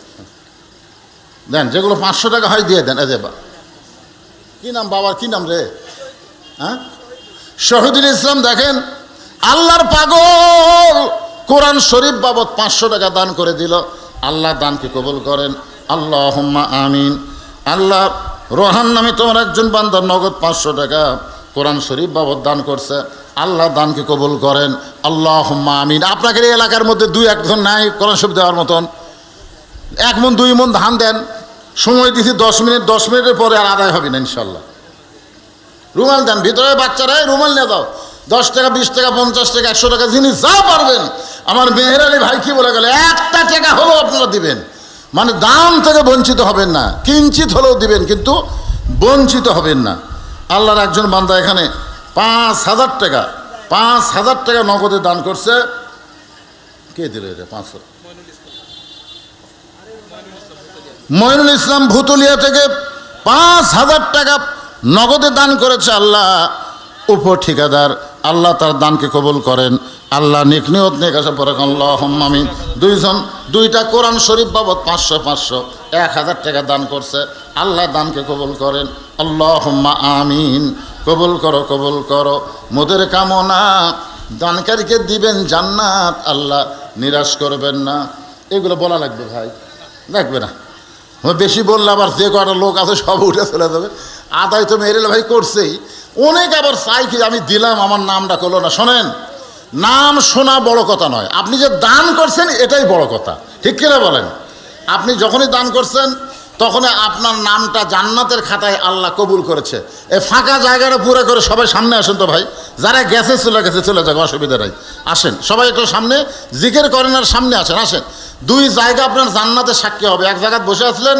দেন, যেগুলো 500 টাকা হয় দিয়ে দেন। এজে কি নাম বাবার, কি নাম রে? হ্যাঁ, শহীদুল ইসলাম। দেখেন আল্লাহর পাগল কোরআন শরীফ বাবদ 500 টাকা দান করে দিল, আল্লাহ দানকে কবুল করেন, আল্লাহুম্মা আমিন। আল্লাহ রোহান নামে তোমার একজন বান্দার নগদ 500 টাকা কোরআন শরীফ বাবদ দান করছে, আল্লাহ দানকে কবুল করেন, আল্লাহুম্মা আমিন। আপনাদের এই এলাকার মধ্যে 2-1 জন নাই কোরআন শরীফ দেওয়ার মতন? 1 মণ 2 মণ ধান দেন, সময় দিছি 10 মিনিট, 10 মিনিটের পরে আর আদায় হবে না ইনশাল্লাহ। রুমাল দেন, ভিতরে বাচ্চারা রুমাল নিয়ে দাও, 10 টাকা 20 টাকা 50 টাকা 100 টাকা জিনিস যা পারবেন। আমার মেহের আলী ভাই কি বলে গেল, 1টা টাকা হলেও আপনারা দিবেন, মানে দান থেকে বঞ্চিত হবেন না, কিঞ্চিত হলেও দিবেন, কিন্তু বঞ্চিত হবেন না। আল্লাহর একজন বান্দা এখানে 5000 টাকা নগদে দান করছে। কে দিল এটা? 500 মইনুল ইসলাম ভুতুলিয়া থেকে 5000 টাকা নগদে দান করেছে। আল্লাহ উপ ঠিকাদার, আল্লাহ তার দানকে কবুল করেন, আল্লাহ নিকনিয়ত নিয়ে কাছে পরে আল্লাহুম্মা আমিন। 2টা কোরআন শরীফ বাবদ 500 1000 টাকা দান করছে, আল্লাহ দানকে কবুল করেন, আল্লাহুম্মা আমিন। কবুল করো মোদের কামনা, দানকারীকে দিবেন জান্নাত, আল্লাহ নিরাশ করবেন না। এগুলো বলা লাগবে ভাই, লাগবে না বেশি বললে আবার যে কটা লোক আছে সব উঠে চলে যাবে। আদায় তো মেরেল ভাই করছেই, অনেক আবার চাই কি আমি দিলাম, আমার নামটা করলো না। শোনেন, নাম শোনা বড় কথা নয়, আপনি যে দান করছেন এটাই বড় কথা, ঠিক কিনা বলেন? আপনি যখনই দান করছেন তখন আপনার নামটা জান্নাতের খাতায় আল্লাহ কবুল করেছে। এই ফাঁকা জায়গাটা পুরো করে সবাই সামনে আসেন তো ভাই, যারা গেছে চলে যাক, অসুবিধা নাই, আসেন সবাই একটু সামনে জিকির করেন আর সামনে আসেন। 2 জায়গা আপনার জান্নাতের সাক্ষী হবে। এক জায়গায় বসে আসলেন,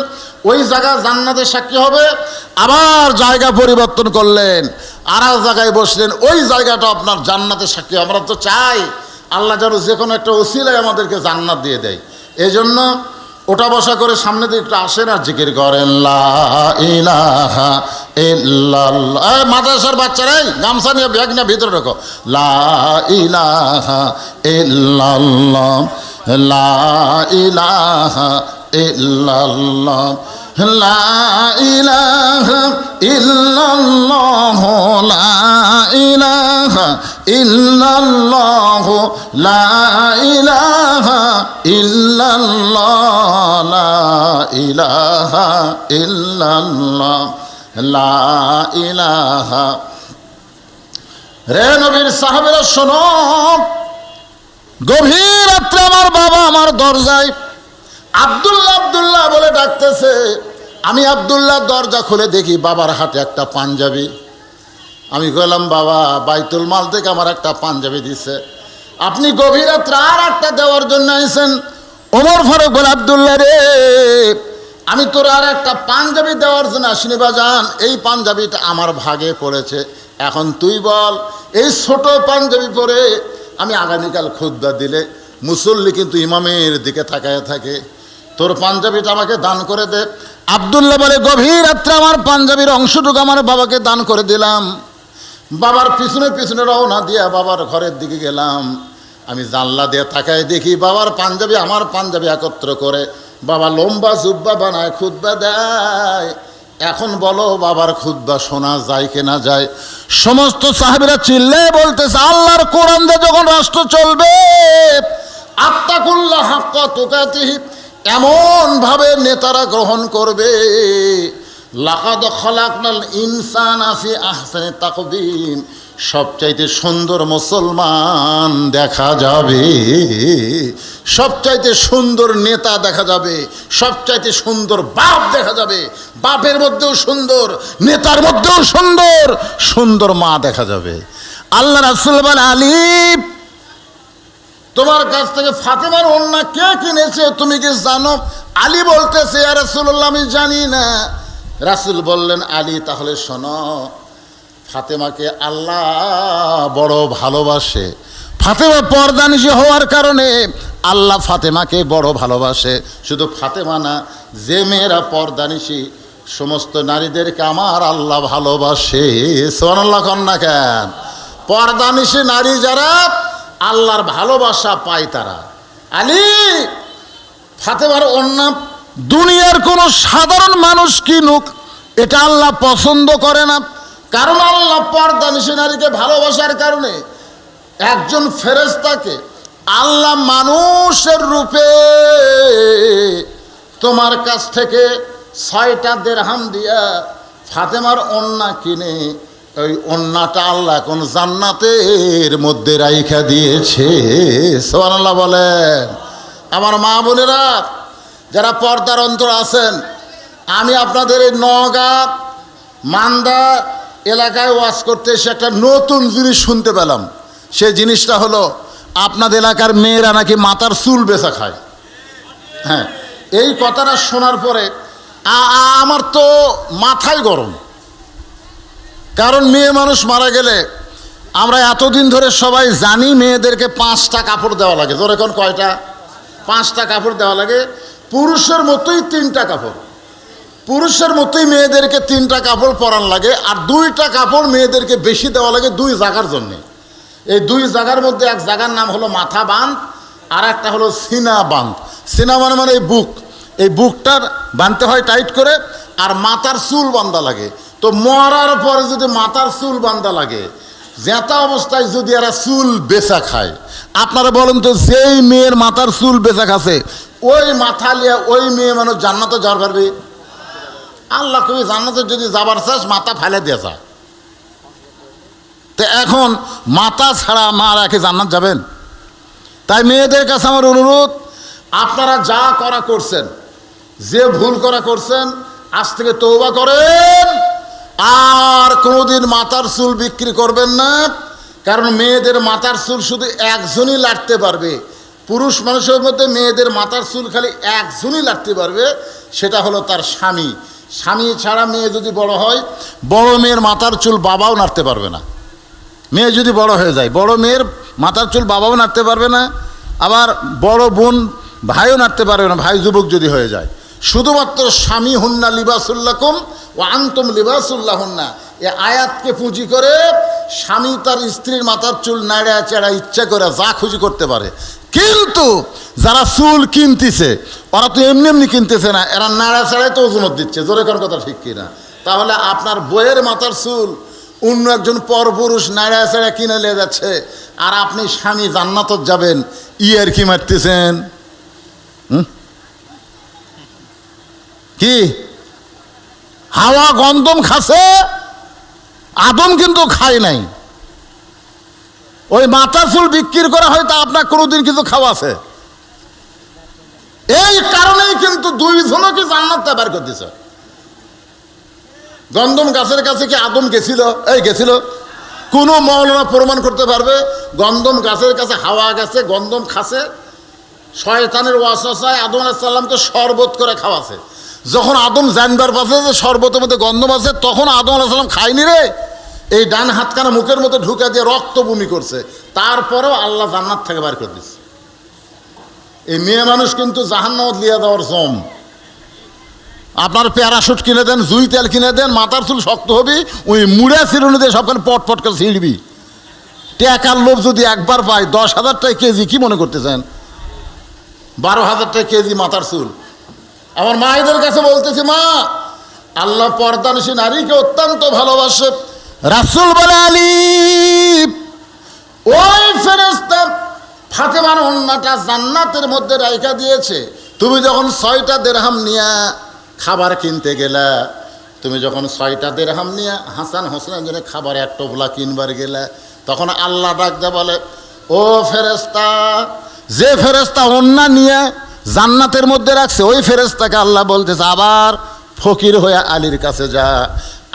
ওই জায়গা জান্নাতের সাক্ষী হবে, আবার জায়গা পরিবর্তন করলেন, আর এক জায়গায় বসলেন, ওই জায়গাটা আপনার জান্নাতের সাক্ষী। আমরা তো চাই আল্লাহ যেন যে কোনো একটা ওসিলায় আমাদেরকে জান্নাত দিয়ে দেয়। এই জন্য ওটা বসা করে সামনে দিয়ে একটু আসেন আর জিকির করেন, লা ইলাহা ইল্লাল্লাহ। মাদ্রাসার বাচ্চারাই গামছা নিয়ে ব্যাগ নিয়ে ভিতরে ঢোকো, লা ইলাহা ইল্লাল্লাহ, লা ইলাহা ইল্লাল্লাহ, লা ইলাহা ইল্লাল্লাহ, লা ইলাহা ইল্লাল্লাহ, লা ইলাহা ইল্লাল্লাহ, লা ইলাহা ইল্লাল্লাহ, লা ইলাহা। রে নবীর সাহাবীরা শোনো, গভীর রাত্রে আমার বাবা আমার দরজায় আব্দুল্লাহ বলে ডাকতেছে। আমি আব্দুল্লাহ দরজা খুলে দেখি বাবার হাতে একটা পাঞ্জাবি। আমি কইলাম, বাবা বাইতুল মাল থেকে আমার একটা পাঞ্জাবি দিছে, আপনি গভীর রাত্রে আর একটা দেওয়ার জন্য আইছেন? ও ওমর ফারুক বলে, আব্দুল্লাহ রে, আমি তোর আর একটা পাঞ্জাবি দেওয়ার জন্য আসিনি বাজান, এই পাঞ্জাবিটা আমার ভাগে পড়েছে। এখন তুই বল, এই ছোট পাঞ্জাবি পরে আমি আগামীকাল খুতবা দিলে মুসল্লি কিন্তু ইমামের দিকে তাকায় থাকে, তোর পাঞ্জাবিটা আমাকে দান করে দে। আব্দুল্লাহ বলে, গভীর রাত্রে আমার পাঞ্জাবির অংশটুকু আমার বাবাকে দান করে দিলাম। বাবার পিছনে পিছনে রওনা দিয়া বাবার ঘরের দিকে গেলাম। আমি জানলা দিয়ে তাকায় দেখি বাবার পাঞ্জাবি আমার পাঞ্জাবি একত্র করে বাবা লম্বা জুব্বা বানায় খুতবা দেয়। এখন বলো বাবার খুতবা শোনা যায় কি না যায়? সমস্ত সাহাবীরা চিল্লে বলতেছে, আল্লাহর কোরআন দিয়ে যখন রাষ্ট্র চলবে, আত্তাকুল্লাহ হাক্কা তুকাতিহি, এমন ভাবে নেতারা গ্রহণ করবে, লাকাদ খালাকনাল ইনসানা ফি আহসানি তাকবীম, সবচাইতে সুন্দর মুসলমান দেখা যাবে, সবচাইতে সুন্দর নেতা দেখা যাবে, সবচাইতে সুন্দর বাপ দেখা যাবে, বাপের মধ্যেও সুন্দর, নেতার মধ্যেও সুন্দর, সুন্দর মা দেখা যাবে। আল্লাহ রাসূল বলে, আলী, তোমার কাছ থেকে ফাতেমার ওড়না কে কিনেছে তুমি কি জানো? আলী বলতেছে, ইয়া রাসূলুল্লাহ, আমি জানি না। রাসূল বললেন, আলী, তাহলে শোনো, ফাতেমাকে আল্লাহ বড় ভালোবাসে। ফাতেমা পর্দানিশী হওয়ার কারণে আল্লাহ ফাতেমাকে বড় ভালোবাসে। শুধু ফাতেমা না, যে মেয়েরা পর্দানিশী সমস্ত নারীদেরকে আমার আল্লাহ ভালোবাসে। সুবহানাল্লাহ কন্যা কেন? পর্দানিশী নারী যারা আল্লাহর ভালোবাসা পায় তারা। আলী, ফাতেমার ওড়না দুনিয়ার কোনো সাধারণ মানুষ কিনুক, এটা আল্লাহ পছন্দ করে না। কারণ আল্লাহ পর্দানিশী নারীকে ভালোবাসার কারণে একজন ফেরেশতাকে আল্লাহ মানুষের রূপে তোমার কাছ থেকে 6টা দিরহাম দিয়া ফাতেমার ওড়না কিনে ওই ওড়নাটা আল্লাহ কোন জান্নাতের মধ্যে রাইখা দিয়েছে। সুবহানাল্লাহ বলেন। আমার মা বোনেরা যারা পর্দার অন্তর আছেন, আমি আপনাদের এই নওগাঁ মান্দা এলাকায় ওয়াজ করতে এসে একটা নতুন জিনিস শুনতে পেলাম। সেই জিনিসটা হলো, আপনাদের এলাকার মেয়েরা নাকি মাথার চুল বেচা খায়। হ্যাঁ, এই কথাটা শোনার পরে আমার তো মাথায় গরম। কারণ মেয়ে মানুষ মারা গেলে আমরা এতদিন ধরে সবাই জানি মেয়েদেরকে 5টা কাপড় দেওয়া লাগে। তোর এখন কয়টা? 5টা কাপড় দেওয়া লাগে। পুরুষের মতোই 3টা কাপড়, পুরুষের মতোই মেয়েদেরকে 3টা কাপড় পরান লাগে। আর 2টা কাপড় মেয়েদেরকে বেশি দেওয়া লাগে 2 জায়গার জন্যে। এই 2 জায়গার মধ্যে এক জায়গার নাম হলো মাথা বাঁধ, আর একটা হলো সিনা বাঁধ। সিনা মানে এই বুক, এই বুকটার বাঁধতে হয় টাইট করে, আর মাথার চুল বাঁধা লাগে। তো মরার পরে যদি মাথার চুল বাঁধা লাগে, জেতা অবস্থায় যদি এরা চুল বেচা খায়, আপনারা বলেন তো, যেই মেয়ের মাথার চুল বেচা খাচ্ছে ওই মাথা লিয়ে ওই মেয়ে মানুষ জান্নাতে যাওয়ার পারবে? আল্লাহ কবি জান্নাতে যদি যাবার চাস মাথা ফেলে দিয়ে যা। তো এখন মাথা ছাড়া মারা কি জান্নাত যাবেন? তাই মেয়েদের কাছে আমার অনুরোধ, আপনারা যা করা করছেন, যে ভুল করা করছেন, আজ থেকে তওবা করেন, আর কোনোদিন মাথার চুল বিক্রি করবেন না। কারণ মেয়েদের মাথার চুল শুধু একজনই লাটতে পারবে। পুরুষ মানুষের মধ্যে মেয়েদের মাথার চুল খালি একজনই লাটতে পারবে, সেটা হলো তার স্বামী। স্বামী ছাড়া মেয়ে যদি বড় হয়, বড় মেয়ের মাথার চুল বাবাও নাড়তে পারবে না। মেয়ে যদি বড় হয়ে যায়, বড় মেয়ের মাথার চুল বাবাও নাড়তে পারবে না, আবার বড় বোন ভাইও নাড়তে পারবে না, ভাই যুবক যদি হয়ে যায়। শুধুমাত্র স্বামী হুন্না লিবাসুল্লাকুম ও আনতুম লিবাসুল্লাহুন্না, এ আয়াতকে পুঁজি করে স্বামী তার স্ত্রীর মাথার চুল নাড়া চেড়া ইচ্ছা করে যা খুশি করতে পারে। কিন্তু যারা চুল কিনতেছে, ওরা তো এমনি এমনি কিনতেছে না, এরা নাড়া চেড়াই তো ওজনত দিচ্ছে। জোরে কোন কথা ঠিক কিনা? তাহলে আপনার বইয়ের মাথার চুল অন্য একজন পরপুরুষ নাড়া চেড়া কিনে নিয়ে যাচ্ছে, আর আপনি স্বামী জান্নাতত যাবেন, আর কি মারতেছেন? কি হাওয়া গন্ধম খাচ্ছে, আদম কিন্তু খায় নাই। ওই মাথার চুল বিক্রি করা হয়, তা আপনার কোনোদিন কিছু খাওয়া আছে? এই কারণেই কিন্তু 2 জনকে জান্নাতে বের করে দিয়েছে। গন্ধম গাছের কাছে কি আদম গেছিল? এই গেছিল? কোন মৌলানা প্রমাণ করতে পারবে গন্ধম গাছের কাছে হাওয়া গেছে, গন্ধম খাসে? শয়তানের ওয়াসওয়াসায় আদম আলাইহিস সালামকে শরবত করে খাওয়াছে। যখন আদম জানবার পাশে যে শরবতের মধ্যে গন্ধ আছে, তখন আদম আলাইহিস সালাম খায়নি রে, এই ডান হাতখানা মুখের মধ্যে ঢুকে দিয়ে রক্ত বমি করছে। তারপরেও আল্লাহ জান্নাত থেকে বার করে দিচ্ছে। এই মেয়ে মানুষ কিন্তু জাহান্নামত লিয়া দেওয়ার জম। আপনার প্যারাশুট কিনে দেন, জুই তেল কিনে দেন, মাথার চুল শক্ত হবি, ওই মুড়া চিরুনি দিয়ে সবখানে পট পট করে ছিঁড়বি। টাকার লোভ যদি একবার পায় 10,000 টাকা কেজি, কি মনে করতেছেন? 12,000 টাকা কেজি মাথার চুল। আমার মায়েদের কাছে বলতেছি, মা, আল্লাহ পর্দানশী নারীকে অত্যন্ত ভালোবাসে। রাসূল বলে, আলী, ওই ফেরেশতা ফাতেমার ওন্নাটা জান্নাতের মধ্যে রাইখা দিয়েছে। তুমি যখন 6টা দিরহাম নিয়ে খাবার কিনতে গেলা, তুমি যখন 6টা দিরহাম নিয়ে হাসান হোসেনের জন্য খাবার এক টোপলা কিনবার গেলা, তখন আল্লাহ ডাকতে বলে, ও ফেরেশতা, যে ফেরেশতা ওন্না নিয়ে জান্নাতের মধ্যে রাখছে, ওই ফেরেশতাকে আল্লাহ বলতেছে, আবার ফকির হয়ে আলীর কাছে যা,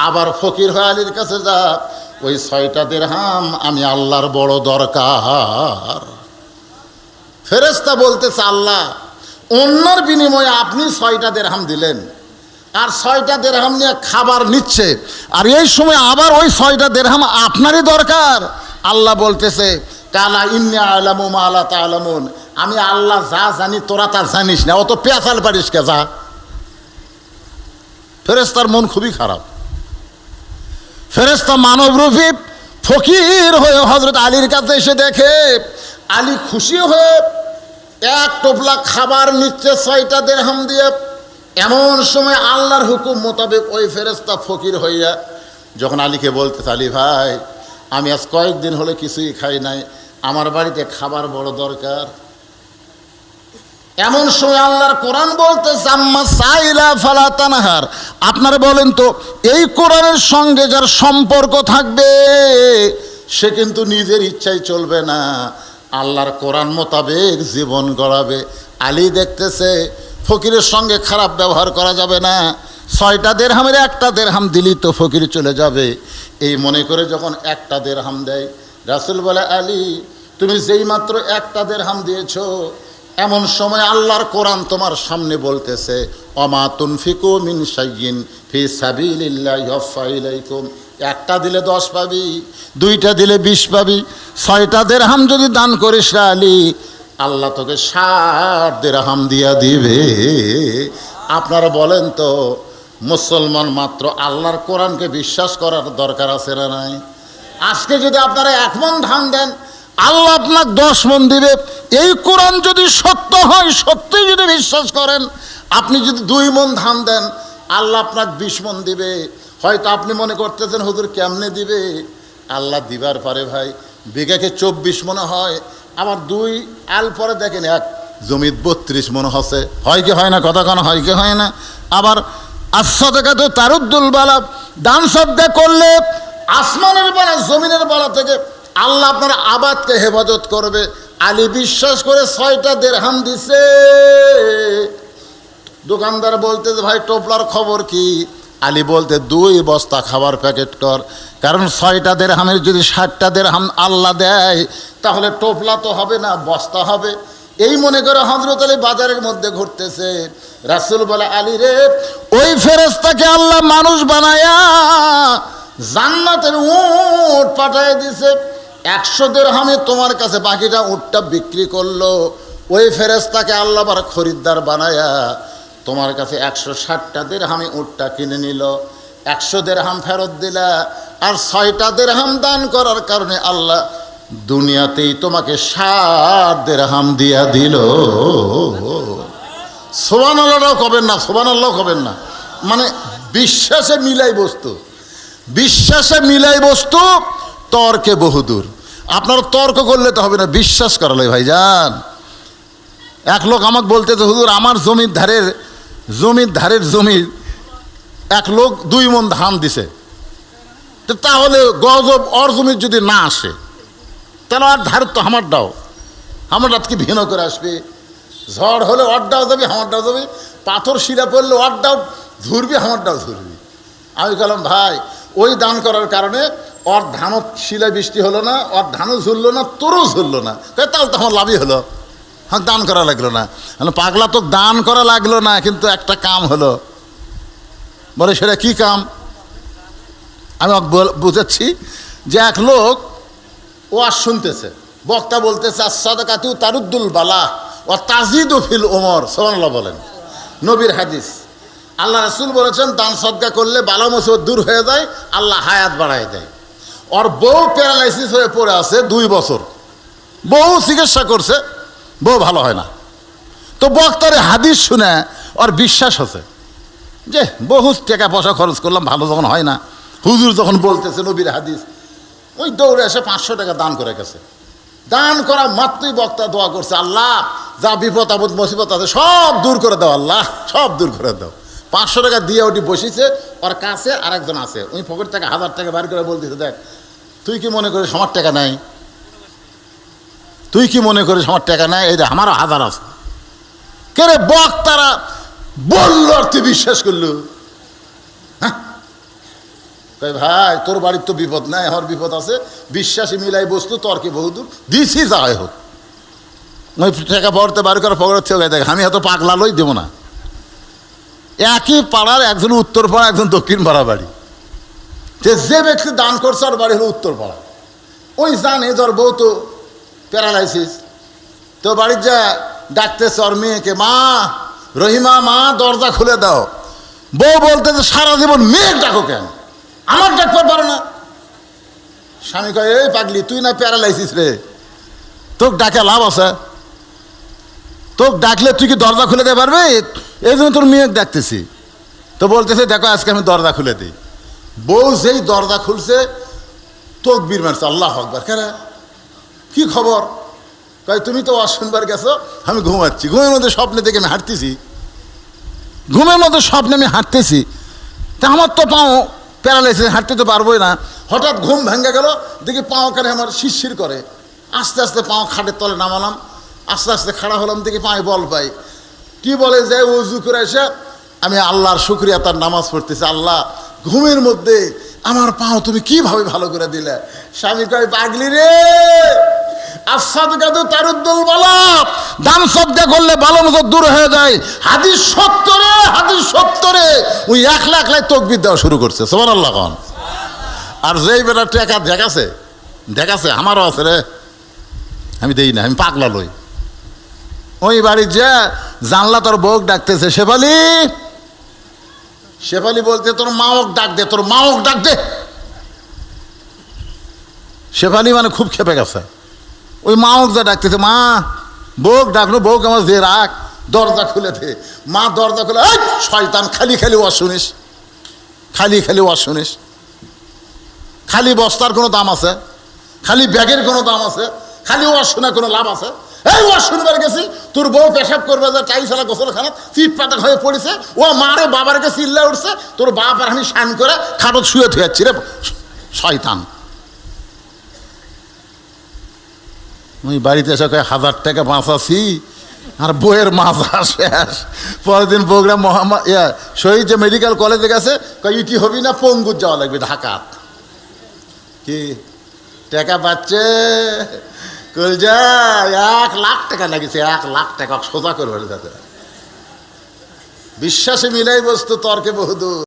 আবার ফকির হয়ে আলীর কাছে যা, ওই 6টা দিরহাম আমি আল্লাহর বড় দরকার। ফেরেশতা বলতেছে, আল্লাহ, অন্যর বিনিময়ে আপনি 6টা দিরহাম দিলেন, আর 6টা দিরহাম নিয়ে খাবার নিচ্ছে, আর এই সময় আবার ওই 6টা দিরহাম আপনারই দরকার। আল্লাহ বলতেছে, কালা ইন্নী আ'লামু মা লা তা'লামুন, আমি আল্লাহ যা জানি তোরা তা জানিস না, অত পেঁচাল পারিস কে, যা। ফেরেশতার মন খুবই খারাপ। ফেরেশতা মানবরূপী ফকির হয়ে হযরত আলীর কাছে এসে দেখে আলী খুশি হয়ে এক টোপলা খাবার নিচ্ছে 6টা দিরহাম দিয়ে। এমন সময় আল্লাহর হুকুম মোতাবেক ওই ফেরেশতা ফকির হইয়া যখন আলীকে বলতেছে, আলী ভাই, আমি আজ কয়েকদিন হলে কিছুই খাই নাই, আমার বাড়িতে খাবার বড় দরকার। এমন সময় আল্লাহর কোরআন বলতেছে, আম্মা সাইলা ফালা তানহার, আপনারা বলেন তো, এই কোরআনের সঙ্গে যার সম্পর্ক থাকবে সে কিন্তু নিজের ইচ্ছায় চলবে না, আল্লাহর কোরআন মোতাবেক জীবন গড়াবে। আলী দেখতেছে ফকিরের সঙ্গে খারাপ ব্যবহার করা যাবে না, 6টা দিরহামের একটা দিরহাম দিলি তো ফকির চলে যাবে, এই মনে করে যখন একটা দিরহাম দেয়, রাসূল বলে, আলী, তুমি যেই মাত্র একটা দিরহাম দিয়েছো, এমন সময় আল্লাহর কোরআন তোমার সামনে বলতেছে, ওমা তুনফিকু মিন শাইইন ফি সাবিলিল্লাহি ইউওয়াফা ইলাইকুম, একটা দিলে 10 পাবি, 2টা দিলে 20 পাবি, 6টা দিরহাম যদি দান করিস রে আলী, আল্লাহ তোকে 60 দিরহাম দিয়া দিবে। আপনারা বলেন তো, মুসলমান মাত্র আল্লাহর কোরআনকে বিশ্বাস করার দরকার আছে না নাই? আজকে যদি আপনারা 1 মণ ধান দেন, আল্লাহ আপনাকে 10 মণ দিবে। এই কোরআন যদি সত্য হয়, সত্যি যদি বিশ্বাস করেন, আপনি যদি 2 মণ ধান দেন, আল্লাহ আপনাকে 20 মণ দিবে। হয়তো আপনি মনে করতেছেন, হুজুর কেমনে দিবে? আল্লাহ দিবার পারে ভাই। বিঘাকে 24 মনে হয়, আবার 2 আল পরে দেখেন এক জমিত 32 মনে হচ্ছে, হয় কি হয় না? কথা কেন হয় কি হয় না? আবার আস-সাদাকাতু তারুদ্দুল বালা, দান সদকা করলে আসমানের বালা জমিনের বালা থেকে আল্লাহ আপনার আবাদকে হেফাজত করবে। আলী বিশ্বাস করে 6টা দিরহাম দিছে। দোকানদার বলতে, ভাই টোপলার খবর কি? আলী বলতে, 2 বস্তা খাবার প্যাকেট কর, কারণ 6টা দিরহামের যদি 60টা দিরহাম আল্লাহ দেয়, তাহলে টোপলা তো হবে না, বস্তা হবে। এই মনে করে হযরত আলী বাজারের মধ্যে ঘুরতেছে। রাসূল বলে, আলী রে, ওই ফেরেশতাকে আল্লাহ মানুষ বানায়া জান্নাতের উট পাঠায় দিছে। 100 দিরহামে তোমার কাছে বাকিটা উটটা বিক্রি করলো। ওই ফেরেশতাকে আল্লাহ আবার খরিদ্দার বানায়া তোমার কাছে 160টা দিরহামে উটটা কিনে নিল। 100 দিরহাম ফেরত দিলা, আর 6টা দিরহাম দান করার কারণে আল্লাহ দুনিয়াতেই তোমাকে 60 দিরহাম দিয়া দিল। সুবহানাল্লাহ কবেন না, সুবহানাল্লাহ কবেন না। মানে বিশ্বাসে মিলাই বস্তু, বিশ্বাসে মিলাই বস্তু, তর্কে বহুদূর। আপনার তর্ক করলে তো হবে না, বিশ্বাস করালে ভাইজান। এক লোক আমাকে বলতেছে, হুজুর আমার জমির ধারের জমির এক লোক 2 মণ ধান দিছে, তো তাহলে গজব ওর জমির যদি না আসে, তাহলে আর ধারের তো আমারটাও কি ভিন্ন করে আসবে? ঝড় হলে ওরটাও যাবে, আমারটাও যাবে, পাথর শিলা পড়লে ওরটাও ঝুরবি, আমারটাও ঝুরবি। আমি বললাম, ভাই, ওই দান করার কারণে ওর ধানও শিলা বৃষ্টি হলো না, ওর ধানও ঝুললো না, তোরও ঝুললো না, তাহলে তো আমার লাভই হলো। হ্যাঁ দান করা লাগলো না। পাগলা তো দান করা লাগলো না, কিন্তু একটা কাম হলো। বলে সেটা কি কাম? আমি বুঝাচ্ছি যে এক লোক ওয়াজ শুনতেছে, বক্তা বলতেছে আস-সাদাকাতু তারুদ্দুল বালা ওয়া তাজিদু ফিল উমর। সুবহানাল্লাহ বলেন, নবীর হাদিস। আল্লাহ রাসূল বলেছেন দান সদকা করলে বালা মুসিবত দূর হয়ে যায়, আল্লাহ হায়াত বাড়ায় দেয়। ওর বউ প্যারালাইসিস হয়ে পড়ে আছে 2 বছর, বউ চিকিৎসা করছে, বউ ভালো হয় না। তো বক্তার হাদিস শুনে ওর বিশ্বাস হচ্ছে যে বহু টাকা পয়সা খরচ করলাম, ভালো যখন হয় না, হুজুর যখন বলতেছে নবীর হাদিস, ওই দৌড়ে এসে 500 টাকা দান করে গেছে। দান করা মাত্রই বক্তা দোয়া করছে, আল্লাহ যা বিপদ আপদ মুসিবত আছে সব দূর করে দাও, আল্লাহ সব দূর করে দাও। 500 টাকা দিয়ে ওটি বসেছে, ওর কাছে আরেকজন আছে, ওই পকেট থেকে 1000 টাকা বার করে বলতেছে, দেখ তুই কি মনে করিস আমার টাকা নাই? তুই কি মনে করিস আমার টাকা নাই? এই যে আমারও 1000 আছে। কে রে বক্তারা বললো আর তুই বিশ্বাস করলু? হ্যাঁ ভাই তোর বাড়ির তো বিপদ নাই, আমার বিপদ আছে, বিশ্বাসী মিলাই বস্তু তর্কে বহুদূর, দিছি যাই হোক। ওই টাকা পড়তে বার করে পকেট থেকে দেখ, আমি এত পাগলা লই দেবো না। একই পাড়ার একজন উত্তর পাড়া, একজন দক্ষিণ পাড়া বাড়ি। যে ব্যক্তি দান করছে ওর বাড়ি হলো উত্তর পাড়া। ওই জানে তোর বউ তো প্যারালাইসিস, তো বাড়ির যা ডাকতেছে ওর মেয়েকে, মা রহিমা মা দরজা খুলে দাও। বউ বলতেছে সারা জীবন মেয়ের ডাকো কেন, আমার ডাকতে পারো না? স্বামী কয়, এই পাগলি তুই না প্যারালাইসিস রে, তোকে ডাকে লাভ আছে? তোকে ডাকলে তুই কি দরজা খুলে দিতে পারবে? এই জন্য তোর মেয়েকে ডাকতেছি। তো বলতেছে দেখো আজকে আমি দরজা খুলে দিই। বউ যেই দরজা খুলছে তকবীর মারছে, আল্লাহু আকবার। কেন, কি খবর? কয় তুমি তো ওয়াজ শুনবার গেছো, আমি ঘুমাচ্ছি, ঘুমের মধ্যে স্বপ্নে দেখে আমি হাঁটতেছি, ঘুমের মধ্যে স্বপ্নে আমি হাঁটতেছি, তা আমার তো পাও প্যারালাইসিস, হাঁটতে তো পারবোই না। হঠাৎ ঘুম ভেঙে গেল, দেখি পাও কেন আমার শিরশির করে। আস্তে আস্তে পাও খাটের তলে নামালাম, আস্তে আস্তে খাড়া হলাম, দেখি পায়ে বল পাই। কি বলে যে উজু করে এসে আমি আল্লাহর শুকরিয়া তার নামাজ পড়তেছি, আল্লাহ ঘুমের মধ্যে আমার পাও তুমি কিভাবে ভালো করে দিলে। স্বামী কয়, পাগলি রে, আস-সাদাকাতু তারুদ্দুল বালা, দান সদকা করলে ভালো মতো দূর হয়ে যায়। হাদিস 70-এ, হাদিস 70-এ ওই 1 লাখ তাকবীর দেওয়া শুরু করছে। সুবহানাল্লাহ কোন। আর যেই বেটা টাকা দেখাছে আমারও আছে রে, আমি দেই না, আমি পাগলা লই। ওই বাড়ির যে জানলা তোর বউক ডাকতেছে, শেফালি, শেফালি বলতে তোর মাওক ডাক দে, তোর মাওক ডাক দে। শেফালি মানে খুব খেপে গেছে, ওই মাওক যা ডাকতেছে, মা বউক ডাকলো, বউকে আমার যে রাখ, দরজা খুলে দে। মা দরজা খুলে, এই শয়তান, খালি খালি ওয়াজ শুনিস, খালি খালি ওয়াজ শুনিস, খালি বস্তার কোনো দাম আছে, খালি ব্যাগের কোনো দাম আছে, খালি ওয়াজ শোনা কোনো লাভ আছে? এই ওয়াজ শুনবার গেছি, তোর বউ পেশাব করবে যে টাইসালা গোসলখানা চিট পাতা হয়ে পড়েছে, ও মারে বাবার কাছে চিল্লা উঠছে, তোর বাপ আর আমি শান করে খাটত শুয়ে থুয়াচ্ছি রে শয়তান। ওই বাড়িতে এসে কয় 1000 টাকা বাঁচাছি, আর বইয়ের মাজা শেষ। পরের দিন প্রোগ্রাম মোহাম্মদ শহীদ যে মেডিকেল কলেজে গেছে, কয় ইটি হবি না, পঙ্গুর যাওয়া লাগবে ঢাকাত। কি টাকা পাচ্ছে কলজা, 1 লাখ টাকা লাগিয়েছে, 1 লাখ টাকা সোজা করবে। বিশ্বাসে মিলাই বস্তু তর্কে বহুদূর।